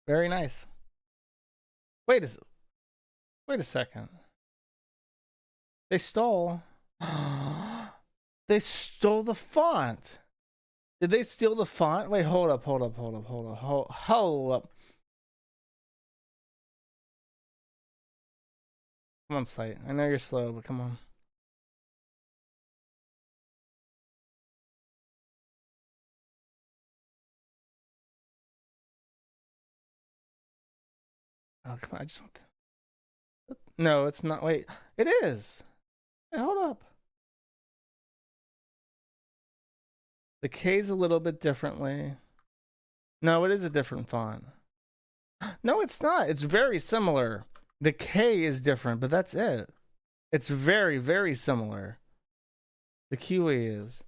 Very nice. Wait a second. They stole. They stole the font. Did they steal the font? Wait, hold up. Come on, Sight. I know you're slow, but come on. Oh, come on. I just want to... No, it's not. Wait. It is. Hey, hold up. The K's a little bit differently. No, it is a different font. No, it's not. It's very similar. The K is different, but that's it. It's very, very similar. The Kiwi is.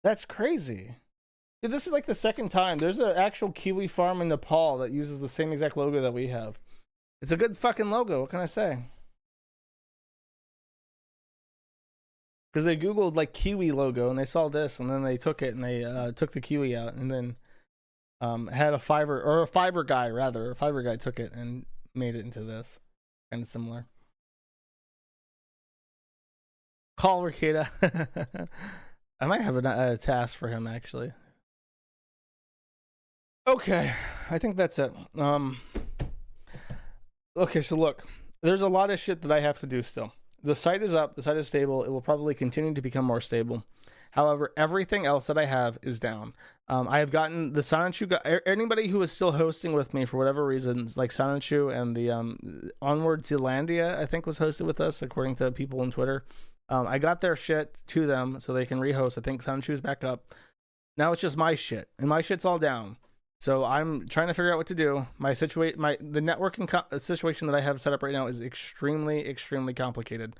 That's crazy. Dude, this is like the second time. There's an actual Kiwi farm in Nepal that uses the same exact logo that we have. It's a good fucking logo. What can I say? Because they Googled like Kiwi logo and they saw this and then they took it and they took the Kiwi out and then had a Fiverr guy took it and made it into this. Kind of similar. Call Rikita. I might have a task for him actually. Okay, I think that's it. Okay, so look, there's a lot of shit that I have to do still. The site is up, the site is stable, it will probably continue to become more stable. However, everything else that I have is down. I have gotten the Sanachu guy, anybody who is still hosting with me for whatever reasons, like Sanachu and the Onward Zealandia, I think was hosted with us, according to people on Twitter. I got their shit to them so they can rehost. I think Sanachu's back up. Now it's just my shit, and my shit's all down. So I'm trying to figure out what to do. The networking situation that I have set up right now is extremely, extremely complicated.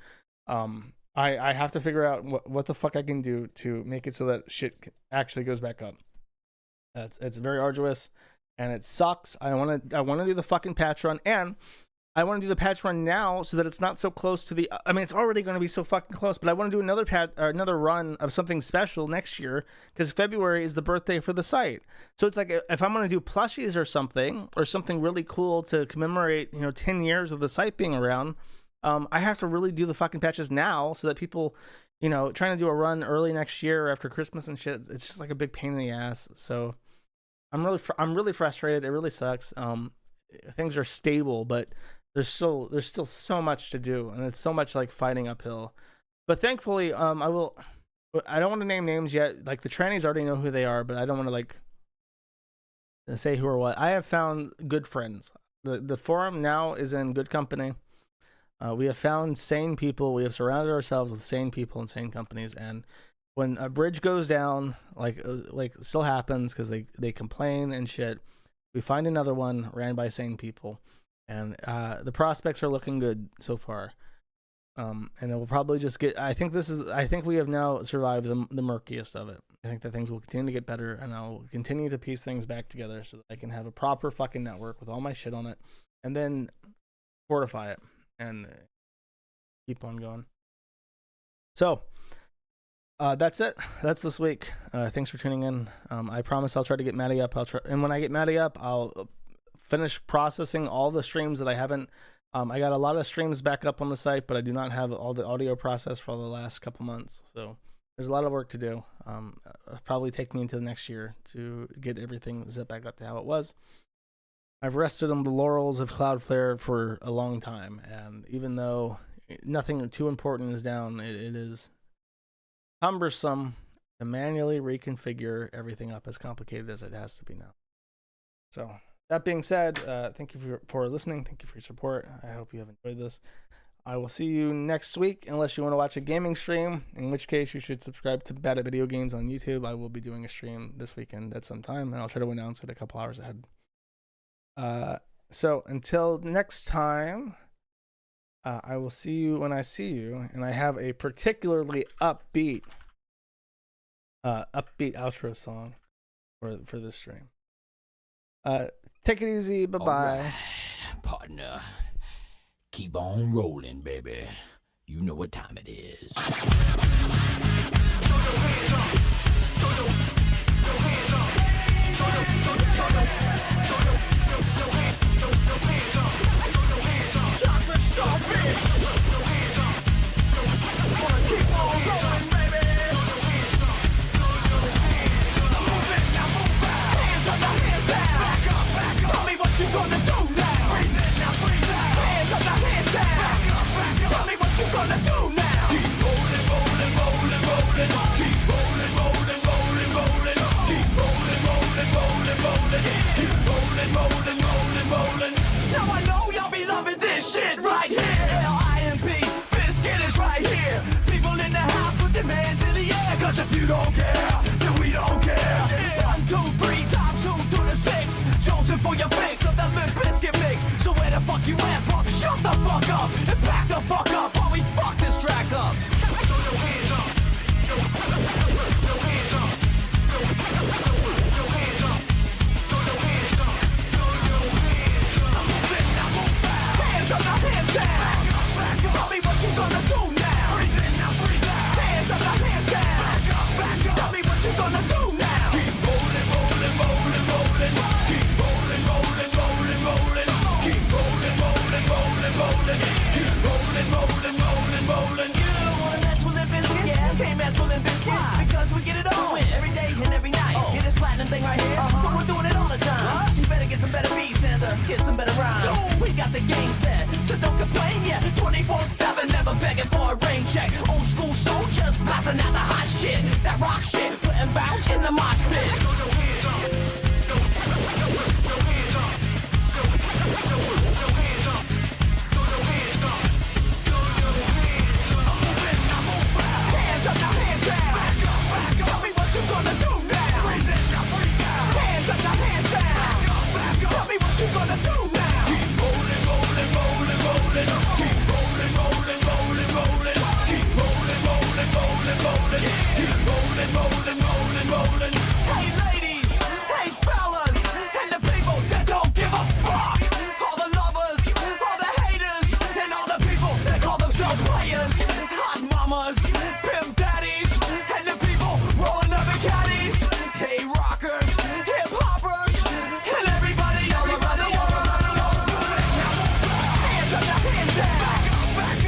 I have to figure out what the fuck I can do to make it so that shit actually goes back up. It's very arduous, and it sucks. I want to do the fucking patch run, and I want to do the patch run now so that it's not so close to the... I mean, it's already going to be so fucking close, but I want to do another run of something special next year because February is the birthday for the site. So it's like if I'm going to do plushies or something really cool to commemorate, 10 years of the site being around, I have to really do the fucking patches now so that people, trying to do a run early next year after Christmas and shit, it's just like a big pain in the ass. So I'm really frustrated. It really sucks. Things are stable, but there's still so much to do, and it's so much like fighting uphill. But thankfully, I don't want to name names yet. Like the trannies already know who they are, but I don't want to like say who or what. I have found good friends. The forum now is in good company. We have found sane people. We have surrounded ourselves with sane people and sane companies. And when a bridge goes down, like it still happens because they complain and shit, we find another one ran by sane people. And the prospects are looking good so far. And it will probably just get... I think we have now survived the murkiest of it. I think that things will continue to get better, and I'll continue to piece things back together so that I can have a proper fucking network with all my shit on it, and then fortify it and keep on going. So that's it. That's this week. Thanks for tuning in. I promise I'll try to get Maddie up. And when I get Maddie up, I'll finish processing all the streams that I haven't. I got a lot of streams back up on the site, but I do not have all the audio processed for the last couple months. So there's a lot of work to do. It'll probably take me into the next year to get everything zipped back up to how it was. I've rested on the laurels of Cloudflare for a long time, and even though nothing too important is down, it is cumbersome to manually reconfigure everything up as complicated as it has to be now. So that being said, thank you for listening. Thank you for your support. I hope you have enjoyed this. I will see you next week, unless you want to watch a gaming stream, in which case you should subscribe to Bad at Video Games on YouTube. I will be doing a stream this weekend at some time, and I'll try to announce it a couple hours ahead. So until next time, I will see you when I see you, and I have a particularly upbeat outro song for this stream. Take it easy. Bye-bye. All right, partner. Keep on rolling, baby. You know what time it is. Chocolate starfish. Wanna keep on rolling, baby. Move it, now move out. Hands up, now hands down. Back up, back up. Tell me what you gonna do now. Breathe in, now breathe out. for your fix of that Limp Bizkit mix. So where the fuck you at, punk? Shut the fuck up and back the fuck up while we fuck this track up. Throw your hands up. Throw your hands up. Throw your hands up. Throw your hands up. Throw your hands up. I'm moving, I move fast. Hands up, now hands down. Back up. Tell me what you gonna do now. Breathe in, now breathe out. Hands up, now hands down. Back up. Tell me what you gonna do now. Keep rolling, rolling, rolling, rolling. Keep rolling, rolling, rolling, rolling. Keep rolling, rolling, rolling, rolling. Keep rolling, rolling, rolling, rolling. You don't wanna mess with Limp Bizkit? Yeah, you can't mess with Limp Bizkit. Why? Because we get it on every day and every night. Hear this platinum thing right here? But we're doing it all the time. So you better get some better beats and get some better rhymes. We got the game set, so don't complain yet. 24/7, never begging for a rain check. Old school soldiers blasting out the hot shit. That rock shit, putting bounce in the mosh pit. Hands up, now hands down. Tell me what you gonna do now. Hands up, now hands down. Tell me what you gonna do now. Keep rolling, rolling, rolling, rolling. Keep rolling, rolling, rolling, rolling. Keep rolling, rolling, rolling, rolling. Keep rolling, rolling, rolling, rolling. Hey ladies, hey fellas, and the people that don't give a fuck. All the lovers, all the haters, and all the people that call themselves players. Hot mamas, pimp daddies, and the people rolling up in caddies. Hey rockers, hip hoppers, and everybody all around the world. Hands up, now hands down.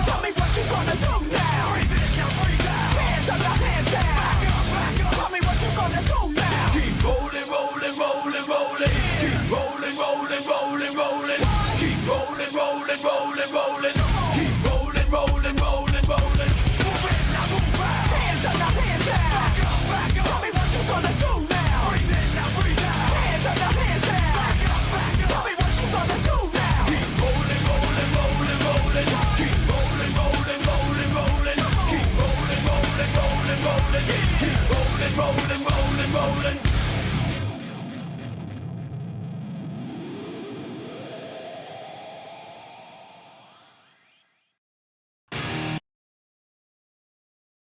Tell me what you gonna do now. Hands up, now hands down. Tell me what you gonna do now. Keep rolling, rolling, rolling, rolling. Keep rolling, rolling, rolling, rolling. Keep rolling, rolling, rolling, rolling. Keep rolling, rolling, rolling, rolling. Move it, now move out. Hands up, now hands down. Tell me what you gonna do now. Breathe in, now breathe out. Hands up, now hands down. Tell me what you gonna do now. Keep rolling, rolling, rolling, rolling. Keep rolling, rolling, rolling, rolling. Keep rolling, rolling, rolling, rolling. Keep rolling, rolling, rolling, rolling.